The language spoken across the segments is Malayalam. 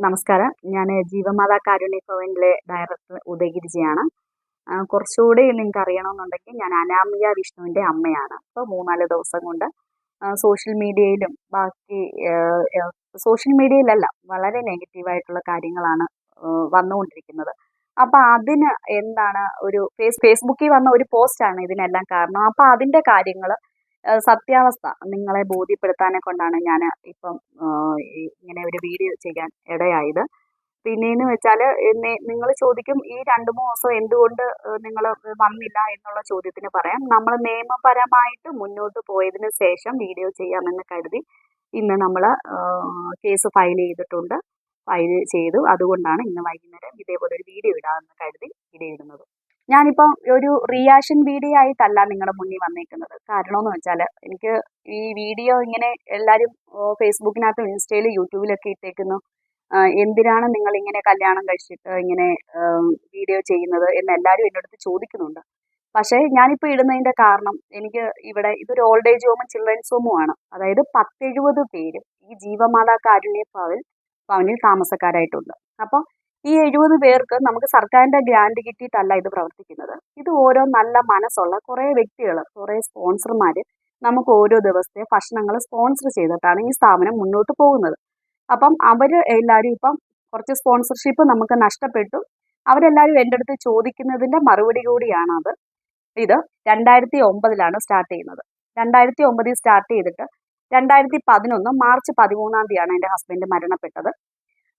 നമസ്കാരം. ഞാൻ ജീവമാതാ കാരുണ്യ ഭവനിലെ ഡയറക്ടർ ഉദയഗിരിജയാണ്. കുറച്ചുകൂടി നിങ്ങൾക്ക് അറിയണമെന്നുണ്ടെങ്കിൽ ഞാൻ അനാമിക വിഷ്ണുവിൻ്റെ അമ്മയാണ്. ഇപ്പോൾ 3-4 ദിവസം കൊണ്ട് സോഷ്യൽ മീഡിയയിലും ബാക്കി സോഷ്യൽ മീഡിയയിലല്ല, വളരെ നെഗറ്റീവായിട്ടുള്ള കാര്യങ്ങളാണ് വന്നുകൊണ്ടിരിക്കുന്നത്. അപ്പോൾ അതിന് എന്താണ് ഒരു ഫേസ്ബുക്കിൽ വന്ന ഒരു പോസ്റ്റാണ് ഇതിനെല്ലാം കാരണം. അപ്പോൾ അതിൻ്റെ കാര്യങ്ങൾ സത്യാവസ്ഥ നിങ്ങളെ ബോധ്യപ്പെടുത്താനെ കൊണ്ടാണ് ഞാൻ ഇപ്പം ഇങ്ങനെ ഒരു വീഡിയോ ചെയ്യാൻ ഇടയായത്. പിന്നെയെന്ന് വെച്ചാൽ നിങ്ങൾ ചോദിക്കും, ഈ 2-3 ദിവസം എന്തുകൊണ്ട് നിങ്ങൾ വന്നില്ല എന്നുള്ള ചോദ്യത്തിന് പറയാം, നമ്മൾ നിയമപരമായിട്ട് മുന്നോട്ട് പോയതിന് ശേഷം വീഡിയോ ചെയ്യാമെന്ന് കരുതി ഇന്ന് നമ്മൾ കേസ് ഫയൽ ചെയ്തിട്ടുണ്ട്. ഫയൽ ചെയ്തു. അതുകൊണ്ടാണ് ഇന്ന് വൈകുന്നേരം ഇതേപോലെ ഒരു വീഡിയോ ഇടാമെന്ന് കരുതി വീഡിയോ ഇടുന്നത്. ഞാനിപ്പം ഒരു റിയാക്ഷൻ വീഡിയോ ആയിട്ടല്ല നിങ്ങളുടെ മുന്നിൽ വന്നേക്കുന്നത്. കാരണമെന്ന് വെച്ചാൽ എനിക്ക് ഈ വീഡിയോ ഇങ്ങനെ എല്ലാവരും ഫേസ്ബുക്കിനകത്തും ഇൻസ്റ്റയിലും യൂട്യൂബിലൊക്കെ ഇട്ടേക്കുന്നു, എന്തിനാണ് നിങ്ങൾ ഇങ്ങനെ കല്യാണം കഴിച്ചിട്ട് ഇങ്ങനെ വീഡിയോ ചെയ്യുന്നത് എന്ന് എല്ലാവരും എൻ്റെ അടുത്ത് ചോദിക്കുന്നുണ്ട്. പക്ഷേ ഞാനിപ്പോൾ ഇടുന്നതിൻ്റെ കാരണം, എനിക്ക് ഇവിടെ ഇതൊരു ഓൾഡ് ഏജ് ഹോമും ചിൽഡ്രൻസ് ഹോമുമാണ്. അതായത് 10-70 പേര് ഈ ജീവമാതാ കാരുണ്യ ഭവനിൽ താമസക്കാരായിട്ടുണ്ട്. അപ്പോൾ ഈ 70 പേർക്ക് നമുക്ക് സർക്കാരിൻ്റെ ഗ്രാൻഡ് കിട്ടിയിട്ടല്ല ഇത് പ്രവർത്തിക്കുന്നത്. ഇത് ഓരോ നല്ല മനസ്സുള്ള കുറേ വ്യക്തികൾ, കുറേ സ്പോൺസർമാർ നമുക്ക് ഓരോ ദിവസത്തെ ഭക്ഷണങ്ങൾ സ്പോൺസർ ചെയ്തിട്ടാണ് ഈ സ്ഥാപനം മുന്നോട്ട് പോകുന്നത്. അപ്പം അവർ എല്ലാവരും ഇപ്പം കുറച്ച് സ്പോൺസർഷിപ്പ് നമുക്ക് നഷ്ടപ്പെട്ടു. അവരെല്ലാവരും എൻ്റെ അടുത്ത് ചോദിക്കുന്നതിൻ്റെ മറുപടി കൂടിയാണ് അത്. ഇത് 2009 സ്റ്റാർട്ട് ചെയ്യുന്നത്. 2009 സ്റ്റാർട്ട് ചെയ്തിട്ട് 2011 മാർച്ച് 13 എൻ്റെ ഹസ്ബൻഡ് മരണപ്പെട്ടത്.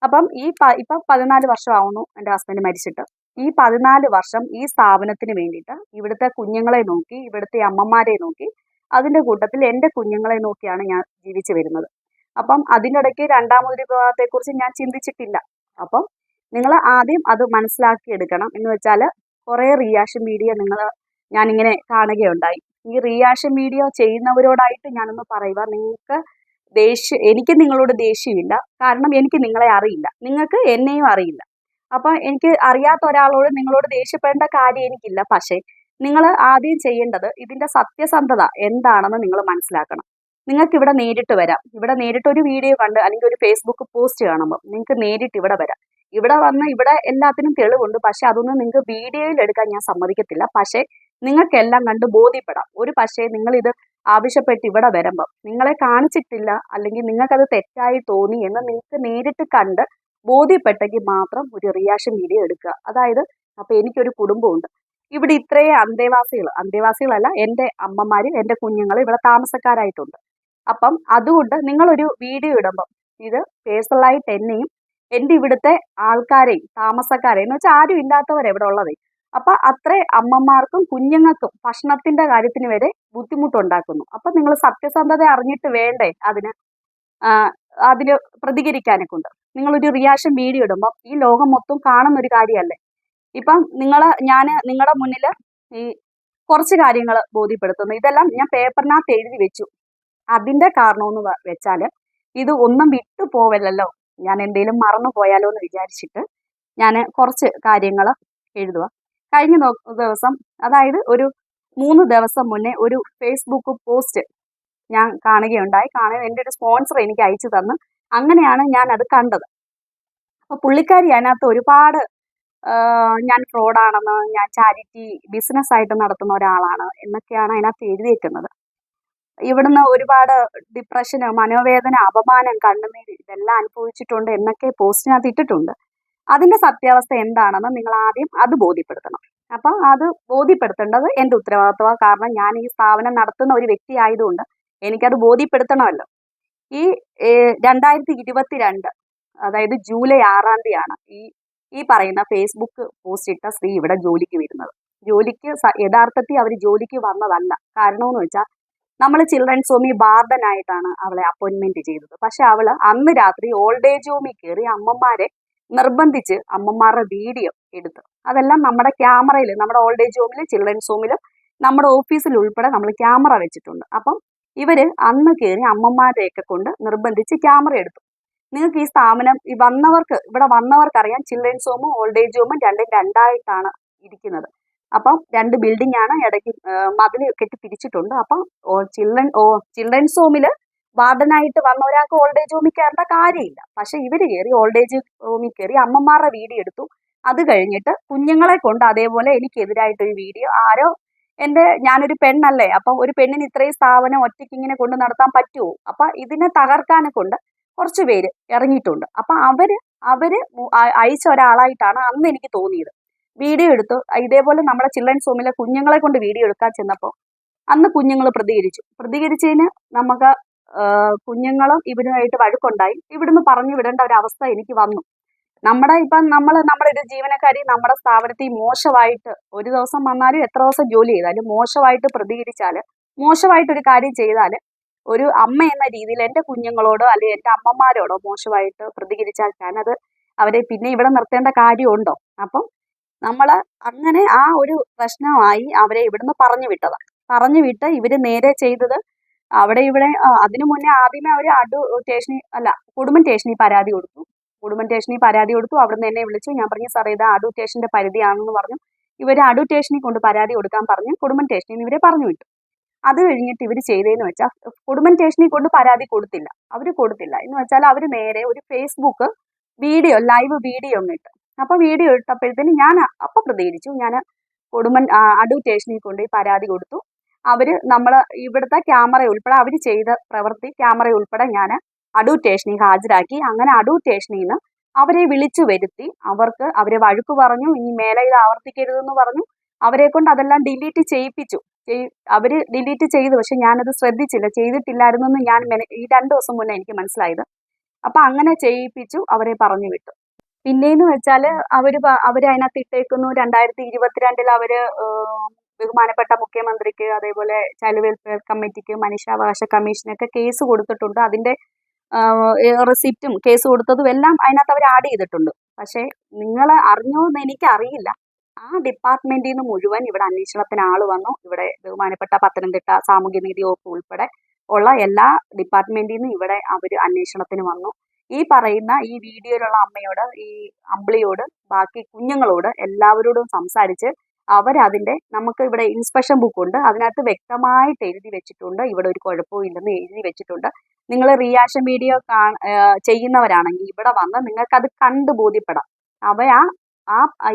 അപ്പം ഇപ്പം 14 വർഷമാവുന്നു എൻ്റെ ഹസ്ബൻഡ് മരിച്ചിട്ട്. ഈ 14 വർഷം ഈ സ്ഥാപനത്തിന് വേണ്ടിയിട്ട് ഇവിടുത്തെ കുഞ്ഞുങ്ങളെ നോക്കി, ഇവിടുത്തെ അമ്മമാരെ നോക്കി, അതിൻ്റെ കൂട്ടത്തിൽ എൻ്റെ കുഞ്ഞുങ്ങളെ നോക്കിയാണ് ഞാൻ ജീവിച്ചു വരുന്നത്. അപ്പം അതിനിടയ്ക്ക് രണ്ടാമതൊരു വിവാഹത്തെക്കുറിച്ച് ഞാൻ ചിന്തിച്ചിട്ടില്ല. അപ്പം നിങ്ങൾ ആദ്യം അത് മനസ്സിലാക്കിയെടുക്കണം. എന്ന് വെച്ചാൽ കുറേ റിയാക്ഷൻ വീഡിയോ ഞാനിങ്ങനെ കാണുകയുണ്ടായി. ഈ റിയാക്ഷൻ വീഡിയോ ചെയ്യുന്നവരോടായിട്ട് ഞാനൊന്ന് പറയുക, എനിക്ക് നിങ്ങളോട് ദേഷ്യമില്ല. കാരണം എനിക്ക് നിങ്ങളെ അറിയില്ല, നിങ്ങൾക്ക് എന്നെയും അറിയില്ല. അപ്പം എനിക്ക് അറിയാത്ത ഒരാളോട് നിങ്ങളോട് ദേഷ്യപ്പെടേണ്ട കാര്യം എനിക്കില്ല. പക്ഷേ നിങ്ങൾ ആദ്യം ചെയ്യേണ്ടത് ഇതിൻ്റെ സത്യസന്ധത എന്താണെന്ന് നിങ്ങൾ മനസ്സിലാക്കണം. നിങ്ങൾക്ക് ഇവിടെ നേരിട്ട് വരാം. ഇവിടെ നേരിട്ട് ഒരു വീഡിയോ കണ്ട് അല്ലെങ്കിൽ ഒരു ഫേസ്ബുക്ക് പോസ്റ്റ് കാണുമ്പോൾ നിങ്ങൾക്ക് നേരിട്ട് ഇവിടെ വരാം. ഇവിടെ വന്ന് ഇവിടെ എല്ലാത്തിനും തെളിവുണ്ട്. പക്ഷെ അതൊന്നും നിങ്ങൾക്ക് വീഡിയോയിൽ എടുക്കാൻ ഞാൻ സമ്മതിക്കത്തില്ല. പക്ഷേ നിങ്ങൾക്കെല്ലാം കണ്ട് ബോധ്യപ്പെടാം. പക്ഷേ നിങ്ങളിത് ആവശ്യപ്പെട്ട് ഇവിടെ വരുമ്പം നിങ്ങളെ കാണിച്ചിട്ടില്ല, അല്ലെങ്കിൽ നിങ്ങൾക്കത് തെറ്റായി തോന്നി എന്ന് നിങ്ങൾക്ക് നേരിട്ട് കണ്ട് ബോധ്യപ്പെട്ടെങ്കിൽ മാത്രം ഒരു റിയാക്ഷൻ വീഡിയോ എടുക്കുക. അതായത് അപ്പം എനിക്കൊരു കുടുംബമുണ്ട്, ഇവിടെ ഇത്രയും അന്തേവാസികളല്ല, എൻ്റെ അമ്മമാർ, എൻ്റെ കുഞ്ഞുങ്ങൾ ഇവിടെ താമസക്കാരായിട്ടുണ്ട്. അപ്പം അതുകൊണ്ട് നിങ്ങളൊരു വീഡിയോ ഇടുമ്പം ഇത് പേഴ്സണലായിട്ട് എന്നെയും എൻ്റെ ഇവിടുത്തെ ആൾക്കാരെയും താമസക്കാരെയും എന്ന് വെച്ചാൽ ആരും ഇല്ലാത്തവരെവിടെ ഉള്ളത്, അപ്പം അത്ര അമ്മമാർക്കും കുഞ്ഞുങ്ങൾക്കും ഭക്ഷണത്തിൻ്റെ കാര്യത്തിന് വരെ ബുദ്ധിമുട്ടുണ്ടാക്കുന്നു. അപ്പം നിങ്ങൾ സത്യസന്ധത അറിഞ്ഞിട്ട് വേണ്ടേ അതിന് പ്രതികരിക്കാനെ കൊണ്ട്. നിങ്ങളൊരു റിയാക്ഷൻ വീഡിയോ ഇടുമ്പം ഈ ലോകം മൊത്തം കാണുന്നൊരു കാര്യമല്ലേ. ഇപ്പം ഞാൻ നിങ്ങളുടെ മുന്നിൽ ഈ കുറച്ച് കാര്യങ്ങൾ ബോധ്യപ്പെടുത്തുന്നു. ഇതെല്ലാം ഞാൻ പേപ്പറിനകത്ത് എഴുതി വെച്ചു. അതിൻ്റെ കാരണമെന്ന് വെച്ചാൽ ഇത് ഒന്നും വിട്ടു പോവല്ലോ, ഞാൻ എന്തെങ്കിലും മറന്നു പോയാലോ എന്ന് വിചാരിച്ചിട്ട് ഞാൻ കുറച്ച് കാര്യങ്ങൾ എഴുതുക. കഴിഞ്ഞ ദിവസം, അതായത് ഒരു 3 ദിവസം മുന്നേ ഒരു ഫേസ്ബുക്ക് പോസ്റ്റ് ഞാൻ കാണുകയുണ്ടായി. എൻ്റെ ഒരു സ്പോൺസർ എനിക്ക് അയച്ചു തന്ന്, അങ്ങനെയാണ് ഞാൻ അത് കണ്ടത്. അപ്പോൾ പുള്ളിക്കാരി അതിനകത്ത് ഒരുപാട് ഞാൻ ഫ്രോഡാണെന്ന്, ഞാൻ ചാരിറ്റി ബിസിനസ് ആയിട്ട് നടത്തുന്ന ഒരാളാണ് എന്നൊക്കെയാണ് അതിനകത്ത് എഴുതിയേക്കുന്നത്. ഇവിടുന്ന് ഒരുപാട് ഡിപ്രഷന്, മനോവേദന, അപമാനം, കണ്ണുനീര് ഇതെല്ലാം അനുഭവിച്ചിട്ടുണ്ട് എന്നൊക്കെ പോസ്റ്റിനകത്ത് ഇട്ടിട്ടുണ്ട്. അതിൻ്റെ സത്യാവസ്ഥ എന്താണെന്ന് നിങ്ങൾ ആദ്യം അത് ബോധ്യപ്പെടുത്തണം. അപ്പം അത് ബോധ്യപ്പെടുത്തേണ്ടത് എൻ്റെ ഉത്തരവാദിത്വമാണ്. കാരണം ഞാൻ ഈ സ്ഥാപനം നടത്തുന്ന ഒരു വ്യക്തി ആയതുകൊണ്ട് എനിക്കത് ബോധ്യപ്പെടുത്തണമല്ലോ. ഈ 2022 അതായത് ജൂലൈ 6 ഈ പറയുന്ന ഫേസ്ബുക്ക് പോസ്റ്റ് ഇട്ട സ്ത്രീ ഇവിടെ ജോലിക്ക് വരുന്നത്. യഥാർത്ഥത്തിൽ അവർ ജോലിക്ക് വന്നതല്ല. കാരണമെന്ന് വെച്ചാൽ നമ്മൾ ചിൽഡ്രൻസ് ഹോമിൽ വാർഡനായിട്ടാണ് അവളെ അപ്പോയിൻമെന്റ് ചെയ്തത്. പക്ഷെ അവൾ അന്ന് രാത്രി ഓൾഡ് ഏജ് ഹോമിൽ കയറി അമ്മമാരെ നിർബന്ധിച്ച് അമ്മമാരുടെ വീഡിയോ എടുത്തു. അതെല്ലാം നമ്മുടെ ക്യാമറയിൽ, നമ്മുടെ ഓൾഡ് ഏജ് ഹോമിലും ചിൽഡ്രൻസ് ഹോമിലും നമ്മുടെ ഓഫീസിൽ ഉൾപ്പെടെ നമ്മൾ ക്യാമറ വെച്ചിട്ടുണ്ട്. അപ്പം ഇവർ അന്ന് കയറി അമ്മമാരെയൊക്കെ കൊണ്ട് നിർബന്ധിച്ച് ക്യാമറ എടുത്തു. നിങ്ങൾക്ക് ഈ സ്ഥാപനം ഇവിടെ വന്നവർക്കറിയാം, ചിൽഡ്രൻസ് ഹോമും ഓൾഡ് ഏജ് ഹോമും രണ്ടായിട്ടാണ് ഇരിക്കുന്നത്. അപ്പം 2 ബിൽഡിംഗ് ആണ്, ഇടയ്ക്ക് മതിൽ കെട്ടി തിരിച്ചിട്ടുണ്ട്. അപ്പം ചിൽഡ്രൻസ് ഹോമിൽ വാർഡനായിട്ട് വന്ന ഒരാൾക്ക് ഓൾഡ് ഏജ് ഹോമിൽ കയറേണ്ട കാര്യമില്ല. പക്ഷെ ഇവര് കയറി ഓൾഡ് ഏജ് ഹോമിൽ കയറി അമ്മമാരുടെ വീഡിയോ എടുത്തു. അത് കഴിഞ്ഞിട്ട് കുഞ്ഞുങ്ങളെ കൊണ്ട് അതേപോലെ എനിക്കെതിരായിട്ടൊരു വീഡിയോ ആരോ ഞാനൊരു പെണ്ണല്ലേ, അപ്പൊ ഒരു പെണ്ണിന് ഇത്രയും സ്ഥാപനം ഒറ്റയ്ക്ക് ഇങ്ങനെ കൊണ്ട് നടത്താൻ പറ്റുമോ? അപ്പൊ ഇതിനെ തകർക്കാനെ കൊണ്ട് കുറച്ച് പേര് ഇറങ്ങിയിട്ടുണ്ട്. അപ്പൊ അവര് അയച്ച ഒരാളായിട്ടാണ് അന്ന് എനിക്ക് തോന്നിയത്. വീഡിയോ എടുത്തു. ഇതേപോലെ നമ്മുടെ ചിൽഡ്രൻസ് ഹോമിലെ കുഞ്ഞുങ്ങളെ കൊണ്ട് വീഡിയോ എടുക്കാൻ ചെന്നപ്പോൾ അന്ന് കുഞ്ഞുങ്ങൾ പ്രതികരിച്ചതിന് നമുക്ക് കുഞ്ഞുങ്ങളും ഇവരുമായിട്ട് വഴക്കുണ്ടായി. ഇവിടുന്ന് പറഞ്ഞു വിടേണ്ട ഒരു അവസ്ഥ എനിക്ക് വന്നു. നമ്മുടെ ഒരു ജീവനക്കാരി നമ്മുടെ സ്ഥാപനത്തിൽ മോശമായിട്ട് ഒരു ദിവസം വന്നാലും എത്ര ദിവസം ജോലി ചെയ്താലും മോശമായിട്ട് പ്രതികരിച്ചാല്, മോശമായിട്ടൊരു കാര്യം ചെയ്താല്, ഒരു അമ്മ എന്ന രീതിയിൽ എൻ്റെ കുഞ്ഞുങ്ങളോടോ അല്ലെങ്കിൽ എൻ്റെ അമ്മമാരോടോ മോശമായിട്ട് പ്രതികരിച്ചാൽ ഞാനത് അവരെ പിന്നെ ഇവിടെ നിർത്തേണ്ട കാര്യമുണ്ടോ? അപ്പം നമ്മൾ അങ്ങനെ ആ ഒരു പ്രശ്നമായി അവരെ ഇവിടുന്ന് പറഞ്ഞു വിട്ട് ഇവര് നേരെ ചെയ്തത് അവിടെ ഇവിടെ അതിനു മുന്നേ ആദ്യമേ അവർ കുടുംബൻ സ്റ്റേഷനിൽ പരാതി കൊടുത്തു. അവിടുന്ന് എന്നെ വിളിച്ചു. ഞാൻ പറഞ്ഞു സാറേ ഇത് അടൂർ സ്റ്റേഷന്റെ പരിധിയാണെന്ന് പറഞ്ഞു. ഇവര് അടൂർ സ്റ്റേഷനിൽ കൊണ്ട് പരാതി കൊടുക്കാൻ പറഞ്ഞു. കുടുംബൻ സ്റ്റേഷനിൽ ഇവരെ പറഞ്ഞു വിട്ടു. അത് കഴിഞ്ഞിട്ട് ഇവർ ചെയ്തതെന്ന് വെച്ചാൽ കുടുംബൻ സ്റ്റേഷനിൽ കൊണ്ട് പരാതി കൊടുത്തില്ല എന്ന് വെച്ചാൽ അവർ നേരെ ഒരു ഫേസ്ബുക്ക് ലൈവ് വീഡിയോ ഇട്ടു. അപ്പൊ വീഡിയോ ഇട്ടപ്പോഴത്തേന് ഞാൻ അപ്പൊ പ്രതികരിച്ചു. ഞാൻ അടൂർ സ്റ്റേഷനിൽ കൊണ്ട് പരാതി കൊടുത്തു. അവര് ഇവിടുത്തെ ക്യാമറ ഉൾപ്പെടെ അവർ ചെയ്ത പ്രവൃത്തി ക്യാമറ ഉൾപ്പെടെ ഞാൻ അടൂർ സ്റ്റേഷനിൽ ഹാജരാക്കി. അങ്ങനെ അടൂർ സ്റ്റേഷനിൽ നിന്ന് അവരെ വിളിച്ചു വരുത്തി അവരെ വഴക്ക് പറഞ്ഞു. ഇനി മേലെ ഇത് ആവർത്തിക്കരുതെന്ന് പറഞ്ഞു. അവരെ കൊണ്ട് അതെല്ലാം ഡിലീറ്റ് ചെയ്യിപ്പിച്ചു. അവര് ഡിലീറ്റ് ചെയ്തു. പക്ഷെ ഞാനത് ശ്രദ്ധിച്ചില്ല, ചെയ്തിട്ടില്ലായിരുന്നെന്ന് ഈ 2 ദിവസം മുന്നേ എനിക്ക് മനസ്സിലായത്. അപ്പൊ അങ്ങനെ ചെയ്യിപ്പിച്ചു, അവരെ പറഞ്ഞു വിട്ടു. പിന്നെയെന്ന് വെച്ചാല് അവര് അതിനകത്ത് ഇട്ടേക്കുന്നു 2022 അവര് ബഹുമാനപ്പെട്ട മുഖ്യമന്ത്രിക്ക്, അതേപോലെ ചൈൽഡ് വെൽഫെയർ കമ്മിറ്റിക്ക്, മനുഷ്യാവകാശ കമ്മീഷനൊക്കെ കേസ് കൊടുത്തിട്ടുണ്ട്. അതിന്റെ റെസിപ്റ്റും കേസ് കൊടുത്തതും എല്ലാം അതിനകത്ത് അവർ ആഡ് ചെയ്തിട്ടുണ്ട്. പക്ഷെ നിങ്ങൾ അറിഞ്ഞോന്ന് എനിക്ക് അറിയില്ല. ആ ഡിപ്പാർട്ട്മെന്റിൽ നിന്ന് മുഴുവൻ ഇവിടെ അന്വേഷണത്തിന് ആള് വന്നു. ഇവിടെ ബഹുമാനപ്പെട്ട പത്തനംതിട്ട സാമൂഹ്യനീതി വകുപ്പ് ഉൾപ്പെടെ ഉള്ള എല്ലാ ഡിപ്പാർട്ട്മെന്റിൽ നിന്നും ഇവിടെ അവർ അന്വേഷണത്തിന് വന്നു. ഈ പറയുന്ന ഈ വീഡിയോയിലുള്ള അമ്മയോട്, ഈ അമ്പിളിയോട്, ബാക്കി കുഞ്ഞുങ്ങളോട് എല്ലാവരോടും സംസാരിച്ച് നമുക്ക് ഇവിടെ ഇൻസ്പെക്ഷൻ ബുക്ക് ഉണ്ട്, അതിനകത്ത് വ്യക്തമായിട്ട് എഴുതി വെച്ചിട്ടുണ്ട് ഇവിടെ ഒരു കുഴപ്പവും ഇല്ലെന്ന് എഴുതി വെച്ചിട്ടുണ്ട്. നിങ്ങൾ റിയാക്ഷൻ വീഡിയോ ചെയ്യുന്നവരാണെങ്കിൽ ഇവിടെ വന്ന് നിങ്ങൾക്കത് കണ്ടു ബോധ്യപ്പെടാം.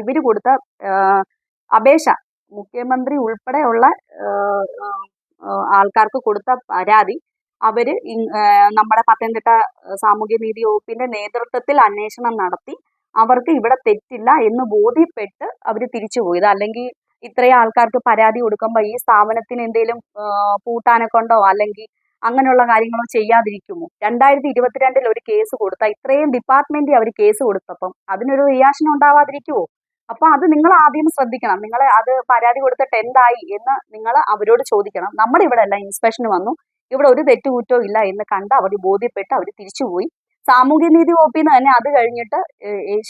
ഇവര് കൊടുത്ത അപേക്ഷ, മുഖ്യമന്ത്രി ഉൾപ്പെടെയുള്ള ആൾക്കാർക്ക് കൊടുത്ത പരാതി നമ്മുടെ പത്തനംതിട്ട സാമൂഹ്യനീതി വകുപ്പിന്റെ നേതൃത്വത്തിൽ അന്വേഷണം നടത്തി അവർക്ക് ഇവിടെ തെറ്റില്ല എന്ന് ബോധ്യപ്പെട്ട് അവർ തിരിച്ചുപോയത്. അല്ലെങ്കിൽ ഇത്രയും ആൾക്കാർക്ക് പരാതി കൊടുക്കുമ്പോൾ ഈ സ്ഥാപനത്തിന് എന്തെങ്കിലും പൂട്ടാനെ കൊണ്ടോ അല്ലെങ്കിൽ അങ്ങനെയുള്ള കാര്യങ്ങളോ ചെയ്യാതിരിക്കുമോ? 2022 ഒരു കേസ് കൊടുത്താൽ ഇത്രയും ഡിപ്പാർട്ട്മെന്റിൽ അവർ കേസ് കൊടുത്തപ്പം അതിനൊരു റിയാക്ഷൻ ഉണ്ടാവാതിരിക്കുമോ? അപ്പൊ അത് നിങ്ങൾ ആദ്യം ശ്രദ്ധിക്കണം. നിങ്ങൾ അത് പരാതി കൊടുത്തിട്ട് എന്തായി എന്ന് നിങ്ങൾ അവരോട് ചോദിക്കണം. നമ്മുടെ ഇവിടെ എല്ലാം ഇൻസ്പെക്ഷന് വന്നു, ഇവിടെ ഒരു തെറ്റുകുറ്റവും ഇല്ല എന്ന് കണ്ട് അവർ ബോധ്യപ്പെട്ട് അവർ തിരിച്ചുപോയി. സാമൂഹ്യനീതി വകുപ്പിൽ നിന്ന് തന്നെ അത് കഴിഞ്ഞിട്ട്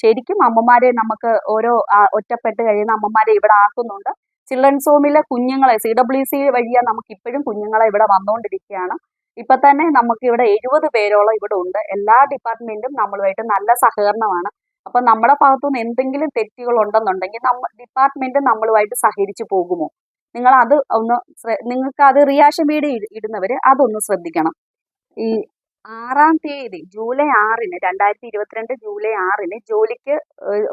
ശരിക്കും അമ്മമാരെ നമുക്ക് ഓരോ ഒറ്റപ്പെട്ട് കഴിയുന്ന അമ്മമാരെ ഇവിടെ ആക്കുന്നുണ്ട്. ചിൽഡ്രൻസ് ഹോമിലെ കുഞ്ഞുങ്ങളെ CWC വഴിയാ നമുക്ക് ഇപ്പോഴും കുഞ്ഞുങ്ങളെ ഇവിടെ വന്നുകൊണ്ടിരിക്കുകയാണ്. ഇപ്പൊ തന്നെ നമുക്ക് ഇവിടെ 70 പേരോളം ഇവിടെ ഉണ്ട്. എല്ലാ ഡിപ്പാർട്ട്മെന്റും നമ്മളുമായിട്ട് നല്ല സഹകരണമാണ്. അപ്പൊ നമ്മുടെ ഭാഗത്തുനിന്ന് എന്തെങ്കിലും തെറ്റുകൾ ഉണ്ടെന്നുണ്ടെങ്കിൽ ഡിപ്പാർട്ട്മെന്റ് നമ്മളുമായിട്ട് സഹകരിച്ചു പോകുമോ? നിങ്ങൾക്ക് അത് റിയാക്ഷൻ വീഡിയോ ഇടുന്നവര് അതൊന്ന് ശ്രദ്ധിക്കണം. ഈ 6-ാം തീയതി ജൂലൈ 6-ന് 2022 ജൂലൈ 6-ന്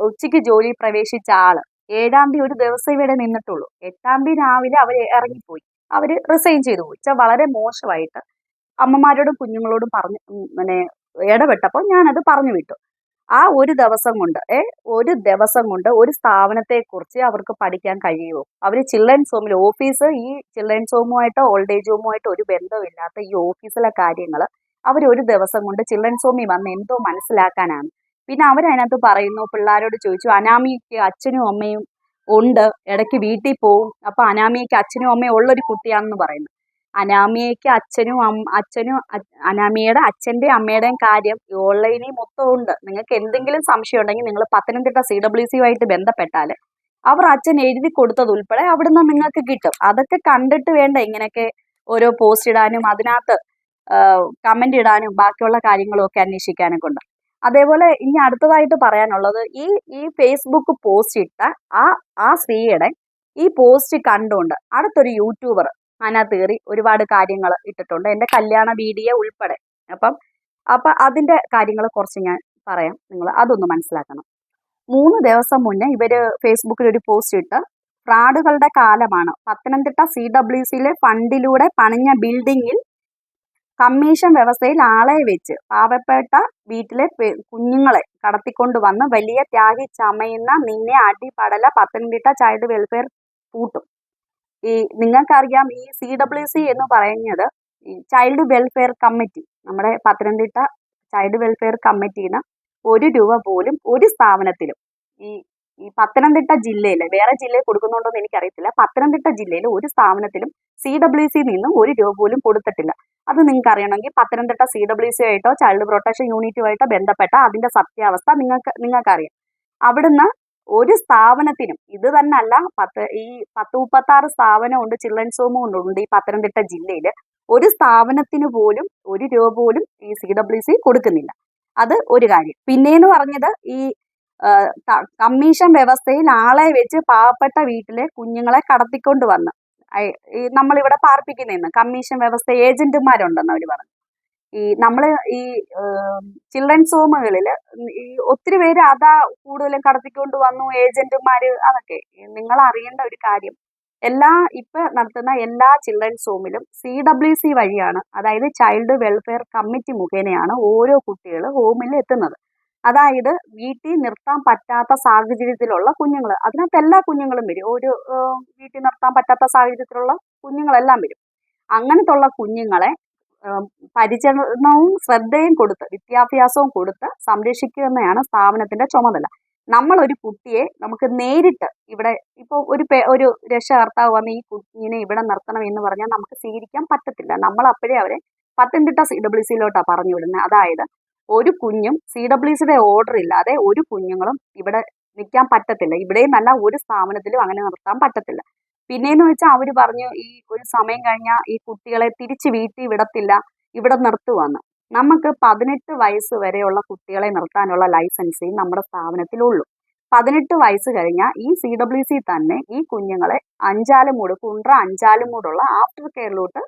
ഉച്ചയ്ക്ക് ജോലി പ്രവേശിച്ച ആള് 7-ാം തീയതി ഒരു ദിവസം ഇവിടെ നിന്നിട്ടുള്ളൂ. 8-ാം തീയതി രാവിലെ അവര് ഇറങ്ങിപ്പോയി, അവര് റിസൈൻ ചെയ്തു പോയി. വളരെ മോശമായിട്ട് അമ്മമാരോടും കുഞ്ഞുങ്ങളോടും ഇടപെട്ടപ്പോൾ ഞാനത് പറഞ്ഞു വിട്ടു. ആ ഒരു ദിവസം കൊണ്ട് ഒരു സ്ഥാപനത്തെ കുറിച്ച് അവർക്ക് പഠിക്കാൻ കഴിയുമോ? അവര് ചിൽഡ്രൻസ് ഹോമിൽ ഈ ചിൽഡ്രൻസ് ഹോമുമായിട്ടോ ഓൾഡ് ഏജ് ഹോമുമായിട്ടോ ഒരു ബന്ധമില്ലാത്ത ഈ ഓഫീസിലെ കാര്യങ്ങൾ ഒരു ദിവസം കൊണ്ട് ചിൽഡ്രൻസ് ഹോമിൽ വന്ന് എന്തോ മനസ്സിലാക്കാനാണ്. പിന്നെ അവരതിനകത്ത് പറയുന്നു, പിള്ളേരോട് ചോദിച്ചു, അനാമിക്ക് അച്ഛനും അമ്മയും ഉണ്ട്, ഇടയ്ക്ക് വീട്ടിൽ പോവും, അപ്പൊ അനാമിക്ക് അച്ഛനും അമ്മയും ഉള്ളൊരു കുട്ടിയാണെന്ന് പറയുന്നു. അനാമിയയ്ക്ക് അനാമിയുടെ അച്ഛന്റെയും അമ്മയുടെയും കാര്യം ഓൺലൈനിൽ മൊത്തം ഉണ്ട്. നിങ്ങൾക്ക് എന്തെങ്കിലും സംശയം ഉണ്ടെങ്കിൽ നിങ്ങൾ പത്തനംതിട്ട CWC ബന്ധപ്പെട്ടാൽ അവർ അച്ഛൻ എഴുതി കൊടുത്തത് ഉൾപ്പെടെ അവിടുന്ന് നിങ്ങൾക്ക് കിട്ടും. അതൊക്കെ കണ്ടിട്ട് വേണ്ട ഇങ്ങനെയൊക്കെ ഓരോ പോസ്റ്റ് ഇടാനും അതിനകത്ത് കമന്റ് ഇടാനും ബാക്കിയുള്ള കാര്യങ്ങളും ഒക്കെ അന്വേഷിക്കാനൊക്കെ ഉണ്ട്. അതേപോലെ ഇനി അടുത്തതായിട്ട് പറയാനുള്ളത്, ഈ ഫേസ്ബുക്ക് പോസ്റ്റ് ഇട്ട ആ സ്ത്രീയുടെ ഈ പോസ്റ്റ് കണ്ടുകൊണ്ട് അടുത്തൊരു യൂട്യൂബർ അതിനകത്ത് കയറി ഒരുപാട് കാര്യങ്ങൾ ഇട്ടിട്ടുണ്ട്, എൻ്റെ കല്യാണ വീഡിയോ ഉൾപ്പെടെ. അപ്പം അതിൻ്റെ കാര്യങ്ങൾ കുറച്ച് ഞാൻ പറയാം, നിങ്ങൾ അതൊന്ന് മനസ്സിലാക്കണം. 3 ദിവസം മുന്നേ ഇവർ ഫേസ്ബുക്കിൽ ഒരു പോസ്റ്റ് ഇട്ട്, ഫ്രാഡുകളുടെ കാലമാണ്, പത്തനംതിട്ട CWCയിലെ ഫണ്ടിലൂടെ പണിഞ്ഞ ബിൽഡിങ്ങിൽ കമ്മീഷൻ വ്യവസ്ഥയിൽ ആളെ വെച്ച് പാവപ്പെട്ട വീട്ടിലെ കുഞ്ഞുങ്ങളെ കടത്തിക്കൊണ്ട് വന്ന് വലിയ ത്യാഗി ചമയുന്ന നിന്നെ അടിപടല പത്തനംതിട്ട ചൈൽഡ് വെൽഫെയർ പൂട്ടും. ഈ നിങ്ങൾക്കറിയാം, ഈ CWC എന്ന് പറയുന്നത് ഈ ചൈൽഡ് വെൽഫെയർ കമ്മിറ്റി, നമ്മുടെ പത്തനംതിട്ട ചൈൽഡ് വെൽഫെയർ കമ്മിറ്റിന്ന് 1 രൂപ പോലും ഒരു സ്ഥാപനത്തിലും ഈ ഈ പത്തനംതിട്ട ജില്ലയിൽ, വേറെ ജില്ലയിൽ കൊടുക്കുന്നുണ്ടോ എന്ന് എനിക്കറിയത്തില്ല, പത്തനംതിട്ട ജില്ലയിൽ ഒരു സ്ഥാപനത്തിലും CWC നിന്നും 1 രൂപ പോലും കൊടുത്തിട്ടില്ല. അത് നിങ്ങൾക്ക് അറിയണമെങ്കിൽ പത്തനംതിട്ട CWC ആയിട്ടോ ചൈൽഡ് പ്രൊട്ടക്ഷൻ യൂണിറ്റുമായിട്ടോ ബന്ധപ്പെട്ട അതിന്റെ സത്യാവസ്ഥ നിങ്ങൾക്കറിയാം. അവിടുന്ന് ഒരു സ്ഥാപനത്തിനും, ഇത് തന്നെ അല്ല, 36 സ്ഥാപനമുണ്ട്, ചിൽഡ്രൻസ് ഹോമും ഉണ്ട് ഈ പത്തനംതിട്ട ജില്ലയിൽ. ഒരു സ്ഥാപനത്തിന് പോലും 1 രൂപ പോലും ഈ CWC കൊടുക്കുന്നില്ല. അത് ഒരു കാര്യം. പിന്നെന്ന് പറഞ്ഞത്, ഈ കമ്മീഷൻ വ്യവസ്ഥയിൽ ആളെ വെച്ച് പാവപ്പെട്ട വീട്ടിലെ കുഞ്ഞുങ്ങളെ കടത്തിക്കൊണ്ട് വന്ന് നമ്മളിവിടെ പാർപ്പിക്കുന്നതെന്ന് കമ്മീഷൻ വ്യവസ്ഥ ഏജന്റുമാരുണ്ടെന്ന് അവർ പറഞ്ഞു. നമ്മൾ ഈ ചിൽഡ്രൻസ് ഹോമുകളിൽ ഈ ഒത്തിരി പേര് അതാ കൂടുതലും കടത്തിക്കൊണ്ട് വന്നു, ഏജന്റുമാര്. അതൊക്കെ നിങ്ങൾ അറിയേണ്ട ഒരു കാര്യം, ഇപ്പൊ നടത്തുന്ന എല്ലാ ചിൽഡ്രൻസ് ഹോമിലും CWC വഴിയാണ്, അതായത് ചൈൽഡ് വെൽഫെയർ കമ്മിറ്റി മുഖേനയാണ് ഓരോ കുട്ടികൾ ഹോമിൽ എത്തുന്നത്. അതായത് വീട്ടിൽ നിർത്താൻ പറ്റാത്ത സാഹചര്യത്തിലുള്ള കുഞ്ഞുങ്ങൾ, അതിനകത്ത് എല്ലാ കുഞ്ഞുങ്ങളും വരും, ഒരു വീട്ടിൽ നിർത്താൻ പറ്റാത്ത സാഹചര്യത്തിലുള്ള കുഞ്ഞുങ്ങളെല്ലാം വരും. അങ്ങനത്തുള്ള കുഞ്ഞുങ്ങളെ പരിചരണവും ശ്രദ്ധയും കൊടുത്ത് വിദ്യാഭ്യാസവും കൊടുത്ത് സംരക്ഷിക്കുന്നതാണ് സ്ഥാപനത്തിന്റെ ചുമതല. നമ്മളൊരു കുട്ടിയെ നമുക്ക് നേരിട്ട് ഇവിടെ ഇപ്പോൾ ഒരു രക്ഷകർത്താവ് വന്ന് ഈ കുഞ്ഞിനെ ഇവിടെ നിർത്തണം എന്ന് പറഞ്ഞാൽ നമുക്ക് സ്വീകരിക്കാൻ പറ്റത്തില്ല. നമ്മൾ അപ്പോഴേ അവരെ പത്തനംതിട്ട CWCയിലോട്ടാണ് പറഞ്ഞു വിടുന്നത്. അതായത് ഒരു കുഞ്ഞും CWCയുടെ ഓർഡർ ഇല്ലാതെ ഒരു കുഞ്ഞുങ്ങളും ഇവിടെ നിൽക്കാൻ പറ്റത്തില്ല. ഇവിടെയും നല്ല ഒരു സ്ഥാപനത്തിലും അങ്ങനെ നിർത്താൻ പറ്റത്തില്ല. പിന്നെയെന്ന് വെച്ചാൽ അവർ പറഞ്ഞു, ഈ ഒരു സമയം കഴിഞ്ഞാൽ ഈ കുട്ടികളെ തിരിച്ച് വീട്ടിൽ വിടത്തില്ല, ഇവിടെ നിർത്തുവാന്ന്. നമുക്ക് 18 വയസ്സ് വരെയുള്ള കുട്ടികളെ നിർത്താനുള്ള ലൈസൻസേ നമ്മുടെ സ്ഥാപനത്തിലുള്ളൂ. 18 വയസ്സ് കഴിഞ്ഞാൽ ഈ CWC തന്നെ ഈ കുഞ്ഞുങ്ങളെ അഞ്ചാലുമൂട്, കുണ്ട്ര അഞ്ചാലുമൂടുള്ള ആഫ്റ്റർ കെയറിലോട്ട്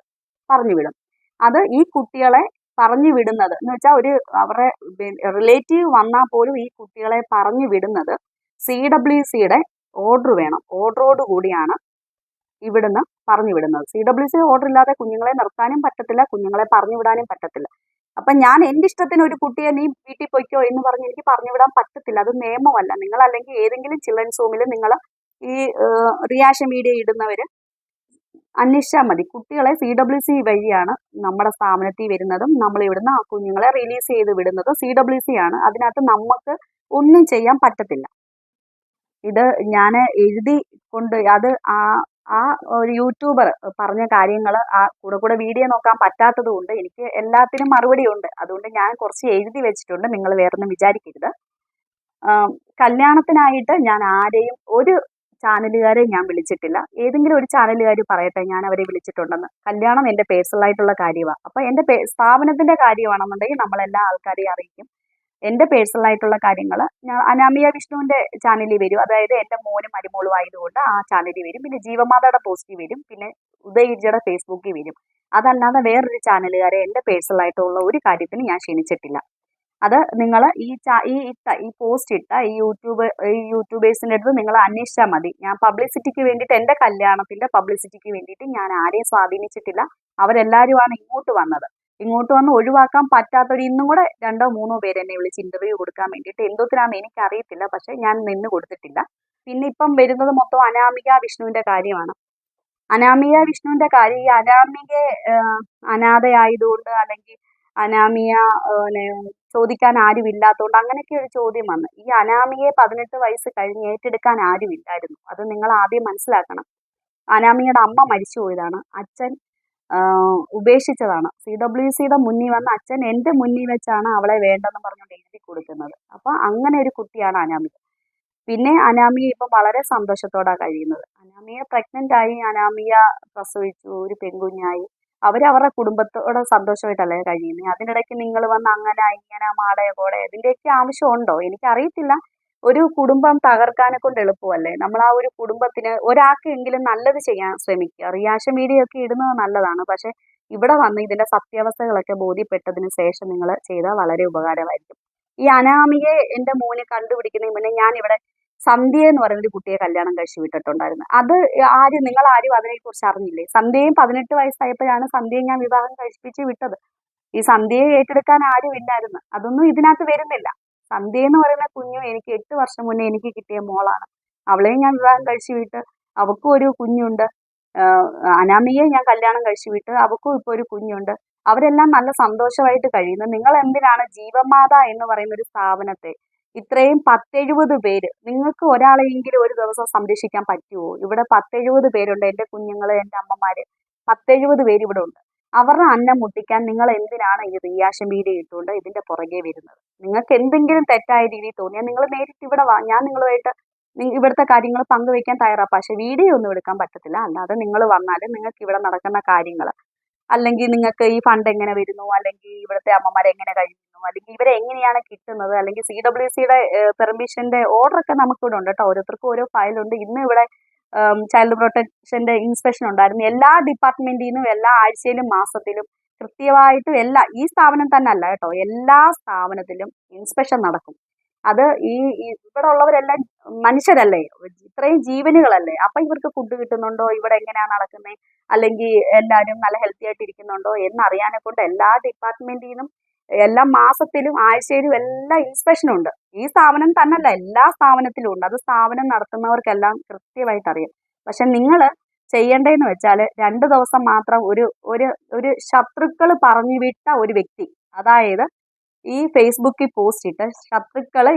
പറഞ്ഞു വിടും. അത് ഈ കുട്ടികളെ പറഞ്ഞു വിടുന്നത് എന്ന് വെച്ചാൽ അവരുടെ റിലേറ്റീവ് വന്നാൽ പോലും ഈ കുട്ടികളെ പറഞ്ഞു വിടുന്നത് CWCയുടെ ഓർഡർ വേണം. ഓർഡറോട് കൂടിയാണ് ഇവിടുന്ന് പറഞ്ഞു വിടുന്നത്. CWC ഓർഡർ ഇല്ലാതെ കുഞ്ഞുങ്ങളെ നിർത്താനും പറ്റത്തില്ല, കുഞ്ഞുങ്ങളെ പറഞ്ഞു വിടാനും പറ്റത്തില്ല. അപ്പൊ ഞാൻ എൻ്റെ ഇഷ്ടത്തിന് ഒരു കുട്ടിയെ നീ വീട്ടിൽ പൊയ്ക്കോ എന്ന് പറഞ്ഞ് എനിക്ക് പറഞ്ഞു വിടാൻ പറ്റത്തില്ല. അത് നിയമമല്ല. നിങ്ങൾ അല്ലെങ്കിൽ ഏതെങ്കിലും ചിൽഡ്രൻസ് ഹോമിൽ നിങ്ങൾ ഈ റിയാക്ഷൻ വീഡിയോ ഇടുന്നവര് അന്വേഷിച്ചാൽ മതി. കുട്ടികളെ CWC വഴിയാണ് നമ്മുടെ സ്ഥാപനത്തിൽ വരുന്നതും നമ്മൾ ഇവിടുന്ന് ആ കുഞ്ഞുങ്ങളെ റിലീസ് ചെയ്ത് വിടുന്നതും CWC ആണ്. അതിനകത്ത് നമുക്ക് ഒന്നും ചെയ്യാൻ പറ്റത്തില്ല. ഇത് ഞാൻ എഴുതി കൊണ്ട് അത് ആ ഒരു യൂട്യൂബർ പറഞ്ഞ കാര്യങ്ങൾ കൂടെ വീഡിയോ നോക്കാൻ പറ്റാത്തത് കൊണ്ട് എനിക്ക് എല്ലാത്തിനും മറുപടി ഉണ്ട്. അതുകൊണ്ട് ഞാൻ കുറച്ച് എഴുതി വെച്ചിട്ടുണ്ട്, നിങ്ങൾ വേറൊന്നും വിചാരിക്കരുത്. കല്യാണത്തിനായിട്ട് ഞാൻ ആരെയും ഒരു ചാനലുകാരെ ഞാൻ വിളിച്ചിട്ടില്ല. ഏതെങ്കിലും ഒരു ചാനലുകാർ പറയട്ടെ ഞാൻ അവരെ വിളിച്ചിട്ടുണ്ടെന്ന്. കല്യാണം എൻ്റെ പേഴ്സണലായിട്ടുള്ള കാര്യമാണ്. അപ്പോൾ എൻ്റെ സ്ഥാപനത്തിൻ്റെ കാര്യമാണെന്നുണ്ടെങ്കിൽ നമ്മളെല്ലാ ആൾക്കാരെയും അറിയിക്കും. എൻ്റെ പേഴ്സണലായിട്ടുള്ള കാര്യങ്ങൾ ഞാൻ അനാമിക വിഷ്ണുവിൻ്റെ ചാനലിൽ വരും. അതായത് എൻ്റെ മോനും മരുമോളും ആയതുകൊണ്ട് ആ ചാനലിൽ വരും. പിന്നെ ജീവമാതയുടെ പോസ്റ്റിൽ വരും. പിന്നെ ഉദയഗിരിയുടെ ഫേസ്ബുക്കിൽ വരും. അതല്ലാതെ വേറൊരു ചാനലുകാരെ എൻ്റെ പേഴ്സണലായിട്ടുള്ള ഒരു കാര്യത്തിന് ഞാൻ ക്ഷണിച്ചിട്ടില്ല. അത് നിങ്ങൾ ഈ പോസ്റ്റ് ഇട്ട ഈ യൂട്യൂബേഴ്സിൻ്റെ അടുത്ത് നിങ്ങൾ അന്വേഷിച്ചാൽ മതി. ഞാൻ പബ്ലിസിറ്റിക്ക് വേണ്ടിയിട്ട്, എൻ്റെ കല്യാണത്തിൻ്റെ പബ്ലിസിറ്റിക്ക് വേണ്ടിയിട്ട് ഞാൻ ആരെയും സ്വാധീനിച്ചിട്ടില്ല. അവരെല്ലാവരുമാണ് ഇങ്ങോട്ട് വന്ന് ഒഴിവാക്കാൻ പറ്റാത്തൊരു ഇന്നും കൂടെ 2-3 പേര് എന്നെ വിളിച്ച് ഇന്റർവ്യൂ കൊടുക്കാൻ വേണ്ടിയിട്ട്. എന്തൊത്തിനാണെന്ന് എനിക്കറിയത്തില്ല, പക്ഷെ ഞാൻ നിന്ന് കൊടുത്തിട്ടില്ല. പിന്നെ ഇപ്പം വരുന്നത് മൊത്തം അനാമിക വിഷ്ണുവിൻ്റെ കാര്യമാണ്. അനാമിക വിഷ്ണുവിൻ്റെ കാര്യം, ഈ അനാമികയെ അനാഥയായതുകൊണ്ട് അല്ലെങ്കിൽ അനാമിയ ചോദിക്കാൻ ആരും ഇല്ലാത്തതുകൊണ്ട് അങ്ങനെയൊക്കെ ഒരു ചോദ്യം വന്നു. ഈ അനാമികയെ 18 വയസ്സ് കഴിഞ്ഞ് ഏറ്റെടുക്കാൻ ആരും ഇല്ലായിരുന്നു. അത് നിങ്ങൾ ആദ്യം മനസ്സിലാക്കണം. അനാമികയുടെ അമ്മ മരിച്ചു പോയതാണ്, അച്ഛൻ ഉപേക്ഷിച്ചതാണ്. CWCയുടെ മുന്നിൽ വന്ന അച്ഛൻ എൻ്റെ മുന്നിൽ വെച്ചാണ് അവളെ വേണ്ടെന്ന് പറഞ്ഞുകൊണ്ട് എഴുതി കൊടുക്കുന്നത്. അപ്പൊ അങ്ങനെ ഒരു കുട്ടിയാണ് അനാമിക. പിന്നെ അനാമിക ഇപ്പം വളരെ സന്തോഷത്തോടാണ് കഴിയുന്നത്. അനാമിക പ്രഗ്നന്റ് ആയി, അനാമിക പ്രസവിച്ചു, ഒരു പെൺകുഞ്ഞായി. അവരവരുടെ കുടുംബത്തോടെ സന്തോഷമായിട്ടല്ലേ കഴിയുന്നത്. അതിനിടയ്ക്ക് നിങ്ങൾ വന്ന് അങ്ങനെ ഇങ്ങനെ മാടയെ കോടെ ഇതിൻ്റെയൊക്കെ ആവശ്യമുണ്ടോ എനിക്കറിയത്തില്ല. ഒരു കുടുംബം തകർക്കാനെ കൊണ്ട് എളുപ്പമല്ലേ. നമ്മൾ ആ ഒരു കുടുംബത്തിന് ഒരാൾക്കെങ്കിലും നല്ലത് ചെയ്യാൻ ശ്രമിക്കുക. റിയാക്ഷൻ വീഡിയോ ഒക്കെ ഇടുന്നത് നല്ലതാണ്. പക്ഷെ ഇവിടെ വന്ന് ഇതിന്റെ സത്യാവസ്ഥകളൊക്കെ ബോധ്യപ്പെട്ടതിന് ശേഷം നിങ്ങൾ ചെയ്താൽ വളരെ ഉപകാരമായിരിക്കും. ഈ അനാമികയെ എന്റെ മോന് കണ്ടുപിടിക്കുന്നതിന് മുന്നേ ഞാൻ ഇവിടെ സന്ധ്യ എന്ന് പറയുന്ന ഒരു കുട്ടിയെ കല്യാണം കഴിച്ചു വിട്ടിട്ടുണ്ടായിരുന്നു. അത് നിങ്ങൾ ആരും അതിനെക്കുറിച്ച് അറിഞ്ഞില്ലേ? സന്ധ്യയും 18 വയസ്സായപ്പോഴാണ് സന്ധ്യയെ ഞാൻ വിവാഹം കഴിപ്പിച്ച് വിട്ടത്. ഈ സന്ധ്യയെ ഏറ്റെടുക്കാൻ ആരും ഇല്ലായിരുന്നു. അതൊന്നും ഇതിനകത്ത് വരുന്നില്ല. സന്ധ്യ എന്ന് പറയുന്ന കുഞ്ഞു എനിക്ക് 8 വർഷം മുന്നേ എനിക്ക് കിട്ടിയ മോളാണ്. അവളെയും ഞാൻ വിവാഹം കഴിച്ചു വിട്ട് അവൾക്കും ഒരു കുഞ്ഞുണ്ട്. അനാമികയെ ഞാൻ കല്യാണം കഴിച്ചു വിട്ട് അവൾക്കും ഇപ്പൊ ഒരു കുഞ്ഞുണ്ട്. അവരെല്ലാം നല്ല സന്തോഷമായിട്ട് കഴിയുന്നു. നിങ്ങൾ എന്തിനാണ് ജീവമാത എന്ന് പറയുന്ന ഒരു സ്ഥാപനത്തെ ഇത്രയും 10-70 പേര്, നിങ്ങൾക്ക് ഒരാളെയെങ്കിലും ഒരു ദിവസം സംരക്ഷിക്കാൻ പറ്റുമോ? ഇവിടെ 10-70 പേരുണ്ട്. എന്റെ കുഞ്ഞുങ്ങള്, എന്റെ അമ്മമാര് 10-70 പേര് ഇവിടെ ഉണ്ട്. അവരുടെ അന്നം മുട്ടിക്കാൻ നിങ്ങൾ എന്തിനാണ് ഈ റിയാക്ഷൻ വീഡിയോ ഇട്ടുകൊണ്ട് ഇതിന്റെ പുറകെ വരുന്നത്? നിങ്ങൾക്ക് എന്തെങ്കിലും തെറ്റായ രീതിയിൽ തോന്നിയാൽ നിങ്ങൾ നേരിട്ട് ഇവിടെ വാ. ഞാൻ നിങ്ങളുമായിട്ട് ഇവിടുത്തെ കാര്യങ്ങൾ പങ്കുവെക്കാൻ തയ്യാറാണ്. പക്ഷെ വീഡിയോ ഒന്നും എടുക്കാൻ പറ്റത്തില്ല. അല്ലാതെ നിങ്ങൾ വന്നാൽ നിങ്ങൾക്ക് ഇവിടെ നടക്കുന്ന കാര്യങ്ങൾ, അല്ലെങ്കിൽ നിങ്ങൾക്ക് ഈ ഫണ്ട് എങ്ങനെ വരുന്നു, അല്ലെങ്കിൽ ഇവിടുത്തെ അമ്മമാരെ എങ്ങനെ കഴിയുന്നു, അല്ലെങ്കിൽ ഇവരെ എങ്ങനെയാണ് കിട്ടുന്നത്, അല്ലെങ്കിൽ CWCയുടെ പെർമിഷന്റെ ഓർഡർ ഒക്കെ നമുക്കിവിടെ ഉണ്ട് കേട്ടോ. ഓരോരുത്തർക്കും ഓരോ ഫയലുണ്ട്. ഇന്ന് ഇവിടെ ചൈൽഡ് പ്രൊട്ടക്ഷന്റെ ഇൻസ്പെക്ഷൻ ഉണ്ടായിരുന്നു. എല്ലാ ഡിപ്പാർട്ട്മെന്റിൽ നിന്നും എല്ലാ ആഴ്ചയിലും മാസത്തിലും കൃത്യമായിട്ടും ഈ സ്ഥാപനം തന്നെ അല്ല കേട്ടോ, എല്ലാ സ്ഥാപനത്തിലും ഇൻസ്പെക്ഷൻ നടക്കും. അത് ഇവിടെ ഉള്ളവരെല്ലാം മനുഷ്യരല്ലേ, ഇത്രയും ജീവനുകളല്ലേ. അപ്പൊ ഇവർക്ക് ഫുഡ് കിട്ടുന്നുണ്ടോ, ഇവിടെ എങ്ങനെയാണ് നടക്കുന്നത്, അല്ലെങ്കിൽ എല്ലാവരും നല്ല ഹെൽത്തി ആയിട്ട് ഇരിക്കുന്നുണ്ടോ എന്നറിയാനെ കൊണ്ട് എല്ലാ ഡിപ്പാർട്ട്മെന്റിൽ നിന്നും എല്ലാ മാസത്തിലും ആഴ്ചയിലും എല്ലാ ഇൻസ്പെക്ഷനും ഉണ്ട്. ഈ സ്ഥാപനം തന്നല്ല, എല്ലാ സ്ഥാപനത്തിലും ഉണ്ട്. അത് സ്ഥാപനം നടത്തുന്നവർക്കെല്ലാം കൃത്യമായിട്ട് അറിയാം. പക്ഷെ നിങ്ങൾ ചെയ്യേണ്ടതെന്ന് വെച്ചാൽ 2 ദിവസം മാത്രം ഒരു ശത്രുക്കൾ പറഞ്ഞു വിട്ട ഒരു വ്യക്തി, അതായത് ഈ ഫേസ്ബുക്കിൽ പോസ്റ്റ് ഇട്ട് ശത്രുക്കള്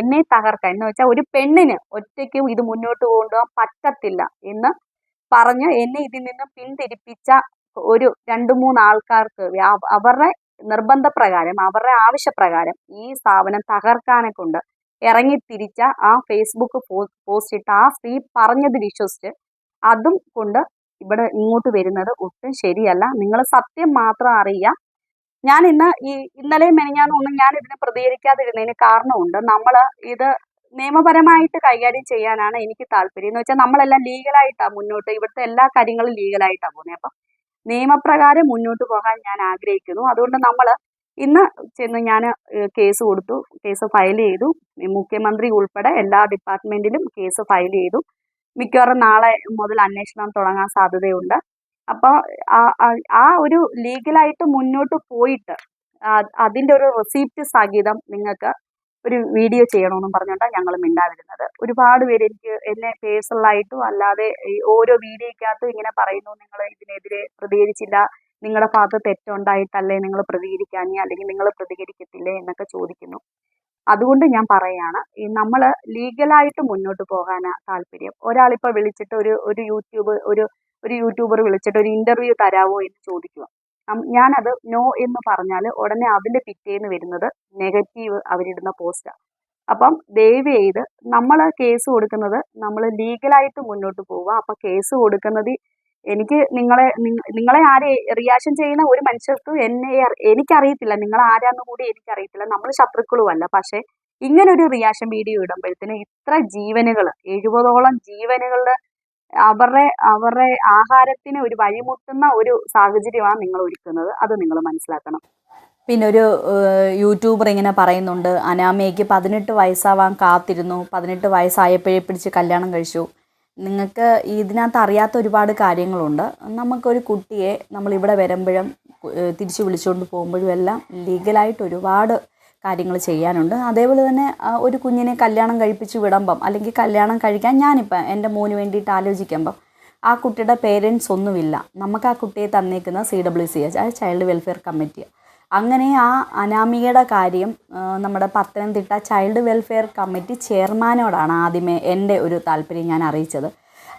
എന്നെ തകർക്കാൻ എന്ന് വെച്ചാൽ ഒരു പെണ്ണിന് ഒറ്റയ്ക്കും ഇത് മുന്നോട്ട് കൊണ്ടുപോകാൻ പറ്റത്തില്ല എന്ന് പറഞ്ഞ് എന്നെ ഇതിൽ നിന്ന് പിന്തിരിപ്പിച്ച ഒരു 2-3 ആൾക്കാർക്ക് അവരുടെ നിർബന്ധപ്രകാരം, അവരുടെ ആവശ്യപ്രകാരം ഈ സ്ഥാപനം തകർക്കാനെ കൊണ്ട് ഇറങ്ങിത്തിരിച്ച ആ ഫേസ്ബുക്ക് പോസ്റ്റ് ഇട്ട ആ സ്ത്രീ പറഞ്ഞത് വിശ്വസിച്ച് അതും കൊണ്ട് ഇവിടെ ഇങ്ങോട്ട് വരുന്നത് ഒട്ടും ശരിയല്ല. നിങ്ങൾ സത്യം മാത്രം അറിയുക. ഞാൻ ഇന്നലെയും മെനഞ്ഞാന്നും ഞാൻ ഇതിനെ പ്രതികരിക്കാതിരുന്നതിന് കാരണമുണ്ട്. നമ്മൾ ഇത് നിയമപരമായിട്ട് കൈകാര്യം ചെയ്യാനാണ് എനിക്ക് താല്പര്യം. എന്ന് വെച്ചാൽ നമ്മളെല്ലാം ലീഗലായിട്ടാണ് മുന്നോട്ട്, ഇവിടുത്തെ എല്ലാ കാര്യങ്ങളും ലീഗലായിട്ടാണ് പോകുന്നത്. അപ്പം നിയമപ്രകാരം മുന്നോട്ട് പോകാൻ ഞാൻ ആഗ്രഹിക്കുന്നു. അതുകൊണ്ട് നമ്മൾ ഇന്ന് ചെന്ന് ഞാൻ കേസ് കൊടുത്തു, കേസ് ഫയൽ ചെയ്തു. മുഖ്യമന്ത്രി ഉൾപ്പെടെ എല്ലാ ഡിപ്പാർട്ട്മെന്റിലും കേസ് ഫയൽ ചെയ്തു. മിക്കവാറും നാളെ മുതൽ അന്വേഷണം തുടങ്ങാൻ സാധ്യതയുണ്ട്. അപ്പോൾ ആ ഒരു ലീഗലായിട്ട് മുന്നോട്ട് പോയിട്ട് അതിന്റെ ഒരു റെസിപ്റ്റ് സഹിതം നിങ്ങൾക്ക് ഒരു വീഡിയോ ചെയ്യണമെന്നും പറഞ്ഞുകൊണ്ടാണ് ഞങ്ങൾ മിണ്ടാതിരുന്നത്. ഒരുപാട് പേര് എന്നെ പേഴ്സണലായിട്ടും അല്ലാതെ ഈ ഓരോ വീഡിയോക്കകത്തും ഇങ്ങനെ പറയുന്നു, നിങ്ങൾ ഇതിനെതിരെ പ്രതികരിച്ചില്ല, നിങ്ങളുടെ ഭാഗത്ത് തെറ്റുണ്ടായിട്ടല്ലേ നിങ്ങൾ പ്രതികരിക്കാഞ്ഞേ, അല്ലെങ്കിൽ നിങ്ങൾ പ്രതികരിക്കത്തില്ലേ എന്നൊക്കെ ചോദിക്കുന്നു. അതുകൊണ്ട് ഞാൻ പറയാണ്, നമ്മൾ ലീഗലായിട്ട് മുന്നോട്ട് പോകാനാണ് താല്പര്യം. ഒരാളിപ്പോൾ വിളിച്ചിട്ട് ഒരു യൂട്യൂബർ വിളിച്ചിട്ട് ഒരു ഇന്റർവ്യൂ തരാമോ എന്ന് ചോദിക്കുക. ഞാനത് നോ എന്ന് പറഞ്ഞാൽ ഉടനെ അതിന്റെ പിറ്റേന്ന് വരുന്നത് നെഗറ്റീവ് അവരിടുന്ന പോസ്റ്റാണ്. അപ്പം ദയവ് ചെയ്ത് നമ്മൾ കേസ് കൊടുക്കുന്നത് നമ്മൾ ലീഗലായിട്ട് മുന്നോട്ട് പോവുക. അപ്പം കേസ് കൊടുക്കുന്നത് എനിക്ക് നിങ്ങളെ ആരെ റിയാക്ഷൻ ചെയ്യുന്ന ഒരു മനുഷ്യർക്കും എനിക്കറിയത്തില്ല, നിങ്ങൾ ആരാന്ന് കൂടി എനിക്കറിയത്തില്ല, നമ്മൾ ശത്രുക്കളുമല്ല. പക്ഷെ ഇങ്ങനെ ഒരു റിയാക്ഷൻ വീഡിയോ ഇടുമ്പോഴത്തേന് ഇത്ര ജീവനുകൾ, 70ഓളം ജീവനുകളുടെ അവരുടെ ആഹാരത്തിന് ഒരു വഴിമുട്ടുന്ന ഒരു സാഹചര്യമാണ് നിങ്ങൾ ഒരുക്കുന്നത്. അത് നിങ്ങൾ മനസ്സിലാക്കണം. പിന്നെ ഒരു യൂട്യൂബർ ഇങ്ങനെ പറയുന്നുണ്ട്, അനാമയ്ക്ക് 18 വയസ്സാവാൻ കാത്തിരുന്നു, 18 വയസ്സായപ്പോഴേ പിടിച്ച് കല്യാണം കഴിച്ചു. നിങ്ങൾക്ക് ഇതിനകത്ത് അറിയാത്ത ഒരുപാട് കാര്യങ്ങളുണ്ട്. നമുക്കൊരു കുട്ടിയെ നമ്മളിവിടെ വരുമ്പോഴും തിരിച്ച് വിളിച്ചുകൊണ്ട് പോകുമ്പോഴും എല്ലാം ലീഗലായിട്ട് ഒരുപാട് കാര്യങ്ങൾ ചെയ്യാനുണ്ട്. അതേപോലെ തന്നെ ഒരു കുഞ്ഞിനെ കല്യാണം കഴിപ്പിച്ച് വിടുമ്പം, അല്ലെങ്കിൽ കല്യാണം കഴിക്കാൻ ഞാനിപ്പോൾ എൻ്റെ മോന് വേണ്ടിയിട്ട് ആലോചിക്കുമ്പം ആ കുട്ടിയുടെ പേരൻസ് ഒന്നുമില്ല. നമുക്ക് ആ കുട്ടിയെ തന്നേക്കുന്ന CWCH, അതായത് ചൈൽഡ് വെൽഫെയർ കമ്മിറ്റി. അങ്ങനെ ആ അനാമികയുടെ കാര്യം നമ്മുടെ പത്തനംതിട്ട ചൈൽഡ് വെൽഫെയർ കമ്മിറ്റി ചെയർമാനോടാണ് ആദ്യമേ എൻ്റെ ഒരു താല്പര്യം ഞാൻ അറിയിച്ചത്.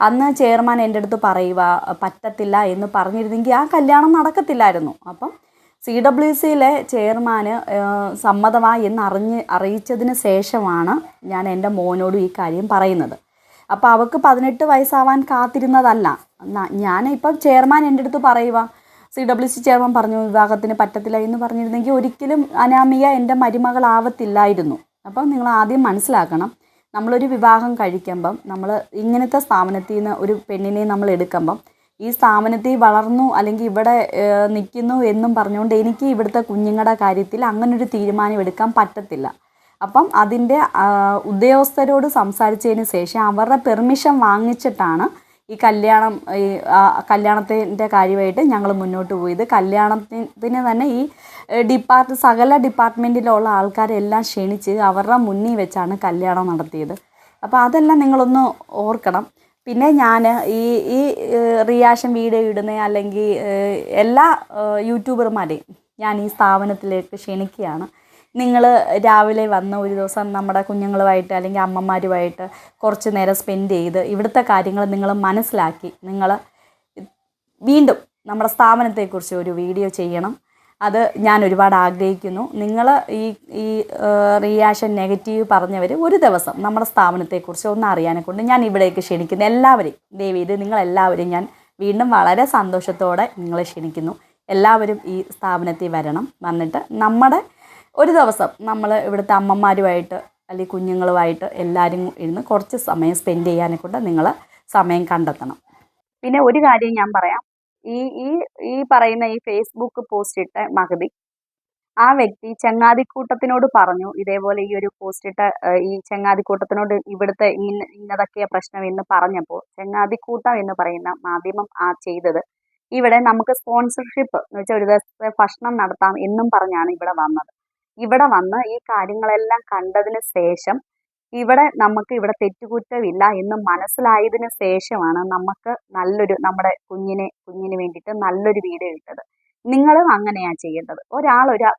അന്ന് ചെയർമാൻ എൻ്റെ അടുത്ത് പറയുക പറ്റത്തില്ല എന്ന് പറഞ്ഞിരുന്നെങ്കിൽ ആ കല്യാണം നടക്കത്തില്ലായിരുന്നു. അപ്പം CWCയിലെ ചെയർമാന് സമ്മതമായി അറിയിച്ചതിന് ശേഷമാണ് ഞാൻ എൻ്റെ മോനോടും ഈ കാര്യം പറയുന്നത്. അപ്പോൾ അവൾക്ക് 18 വയസ്സാവാൻ കാത്തിരുന്നതല്ല. ഞാനിപ്പം ചെയർമാൻ എൻ്റെ അടുത്ത് പറയുക, CWC ചെയർമാൻ പറഞ്ഞു വിവാഹത്തിന് പറ്റത്തില്ല എന്ന് പറഞ്ഞിരുന്നെങ്കിൽ ഒരിക്കലും അനാമിക എൻ്റെ മരുമകളാവത്തില്ലായിരുന്നു. അപ്പം നിങ്ങൾ ആദ്യം മനസ്സിലാക്കണം, നമ്മളൊരു വിവാഹം കഴിക്കുമ്പം നമ്മൾ ഇങ്ങനത്തെ സ്ഥാപനത്തിൽ നിന്ന് ഒരു പെണ്ണിനെ നമ്മൾ എടുക്കുമ്പം ഈ സ്ഥാപനത്തിൽ വളർന്നു അല്ലെങ്കിൽ ഇവിടെ നിൽക്കുന്നു എന്നും പറഞ്ഞുകൊണ്ട് എനിക്ക് ഇവിടുത്തെ കുഞ്ഞുങ്ങളുടെ കാര്യത്തിൽ അങ്ങനൊരു തീരുമാനം എടുക്കാൻ പറ്റത്തില്ല. അപ്പം അതിൻ്റെ ഉദ്യോഗസ്ഥരോട് സംസാരിച്ചതിന് ശേഷം അവരുടെ പെർമിഷൻ വാങ്ങിച്ചിട്ടാണ് ഈ കല്യാണത്തിൻ്റെ കാര്യമായിട്ട് ഞങ്ങൾ മുന്നോട്ട് പോയത്. കല്യാണത്തിന് തന്നെ ഈ സകല ഡിപ്പാർട്ട്മെൻറ്റിലുള്ള ആൾക്കാരെല്ലാം ക്ഷണിച്ച് അവരുടെ മുന്നിൽ വെച്ചാണ് കല്യാണം നടത്തിയത്. അപ്പോൾ അതെല്ലാം നിങ്ങളൊന്ന് ഓർക്കണം. പിന്നെ ഞാൻ ഈ റിയാക്ഷൻ വീഡിയോ ഇടുന്ന അല്ലെങ്കിൽ എല്ലാ യൂട്യൂബർമാരെയും ഞാൻ ഈ സ്ഥാപനത്തിലേക്ക് ക്ഷണിക്കുകയാണ്. നിങ്ങൾ രാവിലെ വന്ന് ഒരു ദിവസം നമ്മുടെ കുഞ്ഞുങ്ങളുമായിട്ട് അല്ലെങ്കിൽ അമ്മമാരുമായിട്ട് കുറച്ച് നേരം സ്പെൻഡ് ചെയ്ത് ഇവിടുത്തെ കാര്യങ്ങൾ നിങ്ങൾ മനസ്സിലാക്കി നിങ്ങൾ വീണ്ടും നമ്മുടെ സ്ഥാപനത്തെക്കുറിച്ച് ഒരു വീഡിയോ ചെയ്യണം. അത് ഞാൻ ഒരുപാട് ആഗ്രഹിക്കുന്നു. നിങ്ങൾ ഈ റിയാക്ഷൻ നെഗറ്റീവ് പറഞ്ഞവർ ഒരു ദിവസം നമ്മുടെ സ്ഥാപനത്തെക്കുറിച്ച് ഒന്ന് അറിയാനെ കൊണ്ട് ഞാൻ ഇവിടേക്ക് ക്ഷണിക്കുന്നു എല്ലാവരെയും. ദയവേത് നിങ്ങളെല്ലാവരെയും ഞാൻ വീണ്ടും വളരെ സന്തോഷത്തോടെ നിങ്ങളെ ക്ഷണിക്കുന്നു. എല്ലാവരും ഈ സ്ഥാപനത്തിൽ വരണം. വന്നിട്ട് നമ്മുടെ ഒരു ദിവസം നമ്മൾ ഇവിടുത്തെ അമ്മമാരുമായിട്ട് അല്ലെങ്കിൽ കുഞ്ഞുങ്ങളുമായിട്ട് എല്ലാവരും ഇരുന്ന് കുറച്ച് സമയം സ്പെൻഡ് ചെയ്യാനെ കൊണ്ട് നിങ്ങൾ സമയം കണ്ടെത്തണം. പിന്നെ ഒരു കാര്യം ഞാൻ പറയാം. ഈ പറയുന്ന ഈ ഫേസ്ബുക്ക് പോസ്റ്റ് ഇട്ട മഹതി, ആ വ്യക്തി ചങ്ങാതിക്കൂട്ടത്തിനോട് പറഞ്ഞു ഇതേപോലെ ഈ ഒരു പോസ്റ്റ് ഇട്ട ഈ ചങ്ങാതിക്കൂട്ടത്തിനോട് ഇവിടുത്തെ ഇന്നതൊക്കെയാ പ്രശ്നം എന്ന് പറഞ്ഞപ്പോൾ ചങ്ങാതിക്കൂട്ടം എന്ന് പറയുന്ന മാധ്യമം ചെയ്തത് ഇവിടെ നമുക്ക് സ്പോൺസർഷിപ്പ് എന്ന് വെച്ചാൽ ഒരു ദിവസത്തെ ഭക്ഷണം നടത്താം എന്നും പറഞ്ഞാണ് ഇവിടെ വന്നത്. ഇവിടെ വന്ന് ഈ കാര്യങ്ങളെല്ലാം കണ്ടതിന് ശേഷം ഇവിടെ തെറ്റുകുറ്റമില്ല എന്ന് മനസ്സിലായതിന് ശേഷമാണ് നമുക്ക് നമ്മുടെ കുഞ്ഞിന് വേണ്ടിയിട്ട് നല്ലൊരു വീഡിയോ ഇട്ടത്. നിങ്ങളും അങ്ങനെയാ ചെയ്യേണ്ടത്.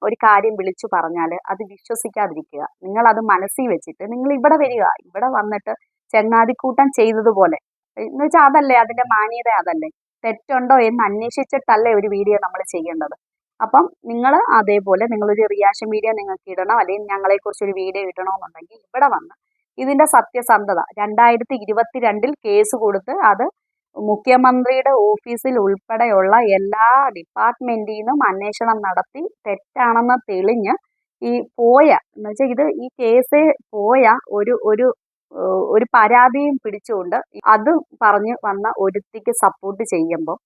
ഒരു കാര്യം വിളിച്ചു പറഞ്ഞാൽ അത് വിശ്വസിക്കാതിരിക്കുക. നിങ്ങൾ അത് മനസ്സിൽ വെച്ചിട്ട് നിങ്ങൾ ഇവിടെ വരിക. ഇവിടെ വന്നിട്ട് ചങ്ങാതിക്കൂട്ടം ചെയ്തതുപോലെ എന്ന് വെച്ചാൽ അതല്ലേ അതിന്റെ മാന്യത, അതല്ലേ തെറ്റുണ്ടോ എന്ന് അന്വേഷിച്ചിട്ടല്ലേ ഒരു വീഡിയോ നമ്മൾ ചെയ്യേണ്ടത്. അപ്പം നിങ്ങൾ അതേപോലെ നിങ്ങളൊരു റിയാക്ഷൻ വീഡിയോ നിങ്ങൾക്ക് ഇടണം, അല്ലെങ്കിൽ ഞങ്ങളെക്കുറിച്ചൊരു വീഡിയോ ഇടണമെന്നുണ്ടെങ്കിൽ ഇവിടെ വന്ന് ഇതിന്റെ സത്യസന്ധത 2022 കേസ് കൊടുത്ത് അത് മുഖ്യമന്ത്രിയുടെ ഓഫീസിൽ ഉൾപ്പെടെയുള്ള എല്ലാ ഡിപ്പാർട്ട്മെന്റിൽ നിന്നും അന്വേഷണം നടത്തി തെറ്റാണെന്ന് തെളിഞ്ഞ് എന്ന് വെച്ചാൽ ഈ കേസ് പോയ ഒരു പരാതിയും പിടിച്ചുകൊണ്ട് അത് പറഞ്ഞു വന്ന ഒരുത്തിക്ക് സപ്പോർട്ട് ചെയ്യുമ്പോൾ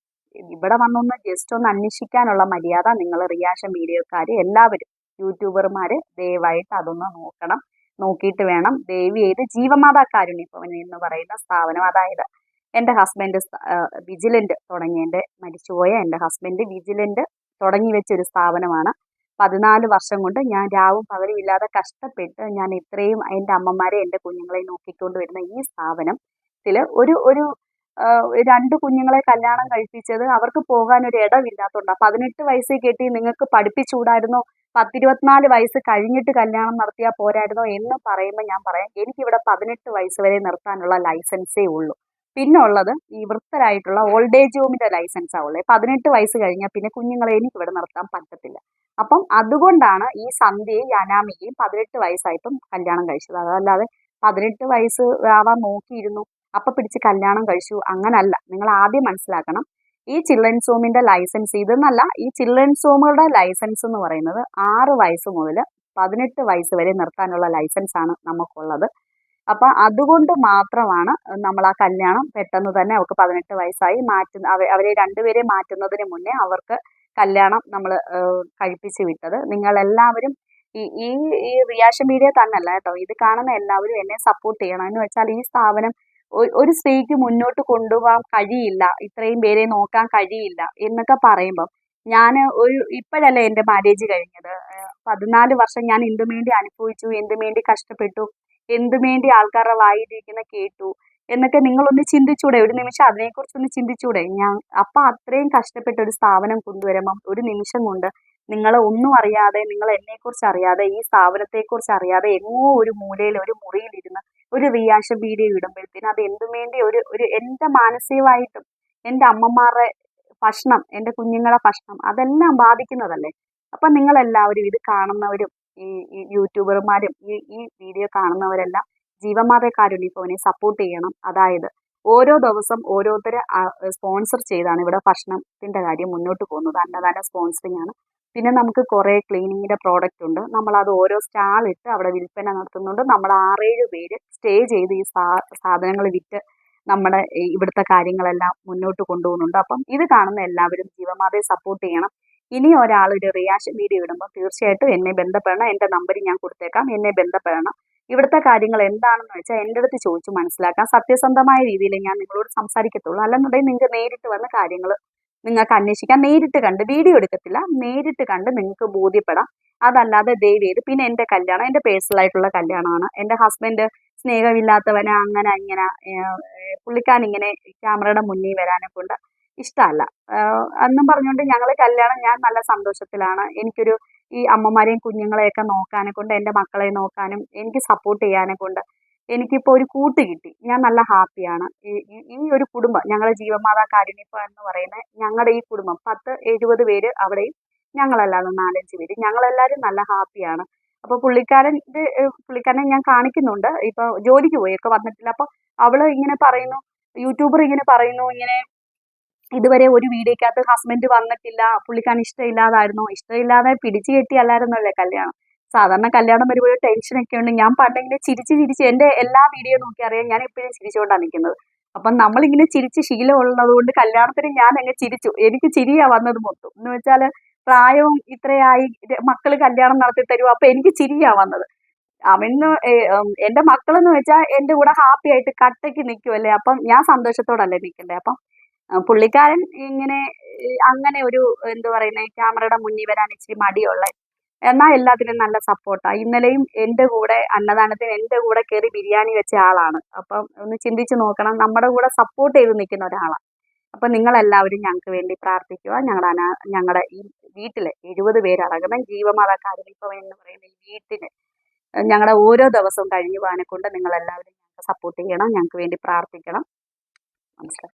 ഇവിടെ വന്നൊന്ന് ജസ്റ്റ് ഒന്ന് അന്വേഷിക്കാനുള്ള മര്യാദ നിങ്ങൾ റിയാക്ഷൻ വീഡിയോക്കാർ എല്ലാവരും യൂട്യൂബർമാര് ദയവായിട്ട് അതൊന്ന് നോക്കണം. നോക്കിയിട്ട് വേണം ദയവ് ചെയ്ത് ജീവമാതാ കാരുണ്യഭവൻ എന്ന് പറയുന്ന സ്ഥാപനം, അതായത് എൻ്റെ ഹസ്ബൻഡ് വിജിലന്റ് മരിച്ചുപോയ എൻ്റെ ഹസ്ബൻഡ് വിജിലന്റ് തുടങ്ങി വെച്ചൊരു സ്ഥാപനമാണ്. 14 വർഷം കൊണ്ട് ഞാൻ രാവും പകലും ഇല്ലാതെ കഷ്ടപ്പെട്ട് ഞാൻ ഇത്രയും എൻ്റെ അമ്മമാരെ എൻ്റെ കുഞ്ഞുങ്ങളെ നോക്കിക്കൊണ്ട് വരുന്ന ഈ സ്ഥാപനത്തിൽ ഒരു 2 കുഞ്ഞുങ്ങളെ കല്യാണം കഴിപ്പിച്ചത് അവർക്ക് പോകാൻ ഒരു ഇടമില്ലാത്തതുകൊണ്ടാണ്. 18 വയസ്സിൽ കെട്ടി നിങ്ങൾക്ക് പഠിപ്പിച്ചുകൂടായിരുന്നോ, 10-24 വയസ്സ് കഴിഞ്ഞിട്ട് കല്യാണം നടത്തിയാൽ പോരായിരുന്നോ എന്ന് പറയുമ്പോൾ ഞാൻ പറയാം, എനിക്കിവിടെ 18 വയസ്സ് വരെ നിർത്താനുള്ള ലൈസൻസേ ഉള്ളൂ. പിന്നെ ഉള്ളത് ഈ വൃദ്ധരായിട്ടുള്ള ഓൾഡ് ഏജ് ഹോമിന്റെ ലൈസൻസാണ് ഉള്ളത്. 18 വയസ്സ് കഴിഞ്ഞാൽ പിന്നെ കുഞ്ഞുങ്ങളെ എനിക്കിവിടെ നിർത്താൻ പറ്റത്തില്ല. അപ്പം അതുകൊണ്ടാണ് ഈ സന്ധ്യയും അനാമികയും 18 വയസ്സായപ്പം കല്യാണം കഴിച്ചത്. അതല്ലാതെ 18 വയസ്സ് ആവാൻ നോക്കിയിരുന്നു അപ്പൊ പിടിച്ച് കല്യാണം കഴിച്ചു അങ്ങനല്ല. നിങ്ങൾ ആദ്യം മനസ്സിലാക്കണം, ഈ ചിൽഡ്രൻസ് ഹോമിന്റെ ലൈസൻസ് ഇതെന്നല്ല, ഈ ചിൽഡ്രൻസ് ഹോമുകളുടെ ലൈസൻസ് എന്ന് പറയുന്നത് 6 വയസ്സ് മുതൽ 18 വയസ്സ് വരെ നിർത്താനുള്ള ലൈസൻസ് ആണ് നമുക്കുള്ളത്. അപ്പൊ അതുകൊണ്ട് മാത്രമാണ് നമ്മൾ ആ കല്യാണം പെട്ടെന്ന് തന്നെ അവർക്ക് 18 വയസ്സായി അവരെ രണ്ടുപേരെ മാറ്റുന്നതിന് മുന്നേ അവർക്ക് കല്യാണം നമ്മൾ കഴിപ്പിച്ച് വിട്ടത്. നിങ്ങൾ എല്ലാവരും ഈ റിയാക്ഷൻ വീഡിയോ തന്നെയല്ല കേട്ടോ, ഇത് കാണുന്ന എല്ലാവരും എന്നെ സപ്പോർട്ട് ചെയ്യണം. എന്ന് വെച്ചാൽ ഈ സ്ഥാപനം ഒരു സ്ത്രീക്ക് മുന്നോട്ട് കൊണ്ടുപോകാൻ കഴിയില്ല, ഇത്രയും പേരെ നോക്കാൻ കഴിയില്ല എന്നൊക്കെ പറയുമ്പോൾ ഞാൻ ഇപ്പോഴല്ലേ എൻ്റെ മാരേജ് കഴിഞ്ഞത്, 14 വർഷം ഞാൻ എന്തും വേണ്ടി അനുഭവിച്ചു, എന്തും വേണ്ടി കഷ്ടപ്പെട്ടു, എന്തും വേണ്ടി ആൾക്കാരുടെ വായിരിക്കുന്ന കേട്ടു എന്നൊക്കെ നിങ്ങളൊന്ന് ചിന്തിച്ചൂടെ? ഒരു നിമിഷം അതിനെക്കുറിച്ചൊന്ന് ചിന്തിച്ചൂടെ? അപ്പൊ അത്രയും കഷ്ടപ്പെട്ട ഒരു സ്ഥാപനം കൊണ്ടുവരുമ്പം ഒരു നിമിഷം കൊണ്ട് നിങ്ങൾ ഒന്നും അറിയാതെ, നിങ്ങൾ എന്നെക്കുറിച്ച് അറിയാതെ, ഈ സ്ഥാപനത്തെക്കുറിച്ച് അറിയാതെ എങ്ങോ ഒരു മൂലയിൽ ഒരു മുറിയിലിരുന്ന് ഒരു റിയാക്ഷൻ വീഡിയോ ഇടുമ്പോഴത്തേന് അത് എന്തും വേണ്ടി ഒരു എൻ്റെ മാനസികമായിട്ടും എൻ്റെ അമ്മമാരുടെ ഭക്ഷണം, എൻ്റെ കുഞ്ഞുങ്ങളുടെ ഭക്ഷണം അതെല്ലാം ബാധിക്കുന്നതല്ലേ. അപ്പൊ നിങ്ങളെല്ലാവരും ഇത് കാണുന്നവരും ഈ യൂട്യൂബർമാരും ഈ വീഡിയോ കാണുന്നവരെല്ലാം ജീവമാതാ കാരുണ്യഭവനെ സപ്പോർട്ട് ചെയ്യണം. അതായത് ഓരോ ദിവസം ഓരോരുത്തരെ സ്പോൺസർ ചെയ്താണ് ഇവിടെ ഭക്ഷണത്തിന്റെ കാര്യം മുന്നോട്ട് പോകുന്നത്. അന്നദാന സ്പോൺസറിങ് ആണ്. പിന്നെ നമുക്ക് കുറേ ക്ലീനിങ്ങിൻ്റെ പ്രോഡക്റ്റ് ഉണ്ട്. നമ്മളത് ഓരോ സ്റ്റാളിട്ട് അവിടെ വിൽപ്പന നടത്തുന്നുണ്ട്. നമ്മൾ 6-7 പേര് സ്റ്റേ ചെയ്ത് ഈ സാധനങ്ങൾ വിറ്റ് നമ്മുടെ ഇവിടുത്തെ കാര്യങ്ങളെല്ലാം മുന്നോട്ട് കൊണ്ടുപോകുന്നുണ്ട്. അപ്പം ഇത് കാണുന്ന എല്ലാവരും ജീവമാതയെ സപ്പോർട്ട് ചെയ്യണം. ഇനി ഒരാൾ ഒരു റിയാക്ഷൻ വീഡിയോ ഇടുമ്പോൾ തീർച്ചയായിട്ടും എന്നെ ബന്ധപ്പെടണം. എൻ്റെ നമ്പർ ഞാൻ കൊടുത്തേക്കാം, എന്നെ ബന്ധപ്പെടണം. ഇവിടുത്തെ കാര്യങ്ങൾ എന്താണെന്ന് വെച്ചാൽ എൻ്റെ അടുത്ത് ചോദിച്ച് മനസ്സിലാക്കാം. സത്യസന്ധമായ രീതിയിൽ ഞാൻ നിങ്ങളോട് സംസാരിക്കത്തുള്ളൂ. അല്ലെന്നുണ്ടെങ്കിൽ നിങ്ങൾക്ക് നേരിട്ട് വന്ന് കാര്യങ്ങൾ നിങ്ങൾക്ക് അന്വേഷിക്കാം. നേരിട്ട് കണ്ട്, വീഡിയോ എടുക്കത്തില്ല, നേരിട്ട് കണ്ട് നിങ്ങൾക്ക് ബോധ്യപ്പെടാം. അതല്ലാതെ ദയവ് ചെയ്ത്, പിന്നെ എൻ്റെ കല്യാണം എൻ്റെ പേഴ്സണൽ ആയിട്ടുള്ള കല്യാണമാണ്. എൻ്റെ ഹസ്ബൻഡ് സ്നേഹമില്ലാത്തവന് അങ്ങനെ ഇങ്ങനെ പുള്ളിക്കാരൻ ഇങ്ങനെ ക്യാമറയുടെ മുന്നിൽ വരാനെ കൊണ്ട് ഇഷ്ടമല്ല. എന്നും പറഞ്ഞുകൊണ്ട് ഞങ്ങൾ കല്യാണം, ഞാൻ നല്ല സന്തോഷത്തിലാണ്. എനിക്കൊരു ഈ അമ്മമാരെയും കുഞ്ഞുങ്ങളെയൊക്കെ നോക്കാനെ കൊണ്ട്, എൻ്റെ മക്കളെ നോക്കാനും എനിക്ക് സപ്പോർട്ട് ചെയ്യാനെ കൊണ്ട് എനിക്കിപ്പോൾ ഒരു കൂട്ട് കിട്ടി. ഞാൻ നല്ല ഹാപ്പിയാണ്. ഈ ഒരു കുടുംബം, ഞങ്ങളുടെ ജീവമാതാ കാരുണ്യഭവൻ എന്ന് പറയുന്ന ഞങ്ങളുടെ ഈ കുടുംബം 10-70 പേര് അവിടെയും, ഞങ്ങളല്ലാതെ 4-5 പേര്, ഞങ്ങളെല്ലാവരും നല്ല ഹാപ്പിയാണ്. അപ്പോൾ പുള്ളിക്കാരനെ ഞാൻ കാണിക്കുന്നുണ്ട്. ഇപ്പോൾ ജോലിക്ക് പോയൊക്കെ വന്നിട്ടില്ല. അപ്പോൾ അവള് ഇങ്ങനെ പറയുന്നു, യൂട്യൂബർ ഇങ്ങനെ പറയുന്നു, ഇങ്ങനെ ഇതുവരെ ഒരു വീഡിയോക്കകത്ത് ഹസ്ബൻഡ് വന്നിട്ടില്ല, പുള്ളിക്കാരൻ ഇഷ്ടമില്ലാതായിരുന്നോ? ഇഷ്ടമില്ലാതെ പിടിച്ചു കെട്ടിയല്ലായിരുന്നല്ലേ കല്യാണം. സാധാരണ കല്യാണം വരുമ്പോൾ ടെൻഷനൊക്കെ ഉണ്ട്. ഞാൻ പണ്ടിങ്ങനെ ചിരിച്ച് എൻ്റെ എല്ലാ വീഡിയോ നോക്കി അറിയാം, ഞാൻ എപ്പോഴും ചിരിച്ചുകൊണ്ടാണ് നിൽക്കുന്നത്. അപ്പം നമ്മളിങ്ങനെ ചിരിച്ച് ശീലമുള്ളത് കൊണ്ട് കല്യാണത്തിന് ഞാൻ അങ്ങ് ചിരിച്ചു. എനിക്ക് ചിരിയാ വന്നത് മൊത്തം. എന്ന് വെച്ചാൽ പ്രായവും ഇത്രയായി, മക്കൾ കല്യാണം നടത്തി തരും, അപ്പം എനിക്ക് ചിരിയാ വന്നത്. അവന് എൻ്റെ മക്കളെന്ന് വെച്ചാൽ എൻ്റെ കൂടെ ഹാപ്പി ആയിട്ട് കട്ടയ്ക്ക് നിൽക്കുമല്ലേ, അപ്പം ഞാൻ സന്തോഷത്തോടല്ലേ നിൽക്കണ്ടേ. അപ്പം പുള്ളിക്കാരൻ ഇങ്ങനെ അങ്ങനെ ഒരു എന്താ പറയുന്നത്, ക്യാമറയുടെ മുന്നിൽ വരാൻ ഇച്ചിരി മടിയുള്ള, എന്നാൽ എല്ലാത്തിനും നല്ല സപ്പോർട്ടാണ്. ഇന്നലെയും എൻ്റെ കൂടെ അന്നദാനത്തിന് എൻ്റെ കൂടെ കയറി ബിരിയാണി വെച്ച ആളാണ്. അപ്പം ഒന്ന് ചിന്തിച്ച് നോക്കണം, നമ്മുടെ കൂടെ സപ്പോർട്ട് ചെയ്ത് നിൽക്കുന്ന ഒരാളാണ്. അപ്പം നിങ്ങളെല്ലാവരും ഞങ്ങൾക്ക് വേണ്ടി പ്രാർത്ഥിക്കുക. ഞങ്ങളുടെ ഈ വീട്ടിൽ 70 പേരടങ്ങുന്ന ജീവമാതാ കാരുണ്യഭവൻ എന്ന് പറയുന്ന ഈ വീട്ടിൽ ഞങ്ങളുടെ ഓരോ ദിവസവും കഴിഞ്ഞു പോകാനെ കൊണ്ട് നിങ്ങളെല്ലാവരും ഞങ്ങൾക്ക് സപ്പോർട്ട് ചെയ്യണം, ഞങ്ങൾക്ക് വേണ്ടി പ്രാർത്ഥിക്കണം. നമസ്കാരം.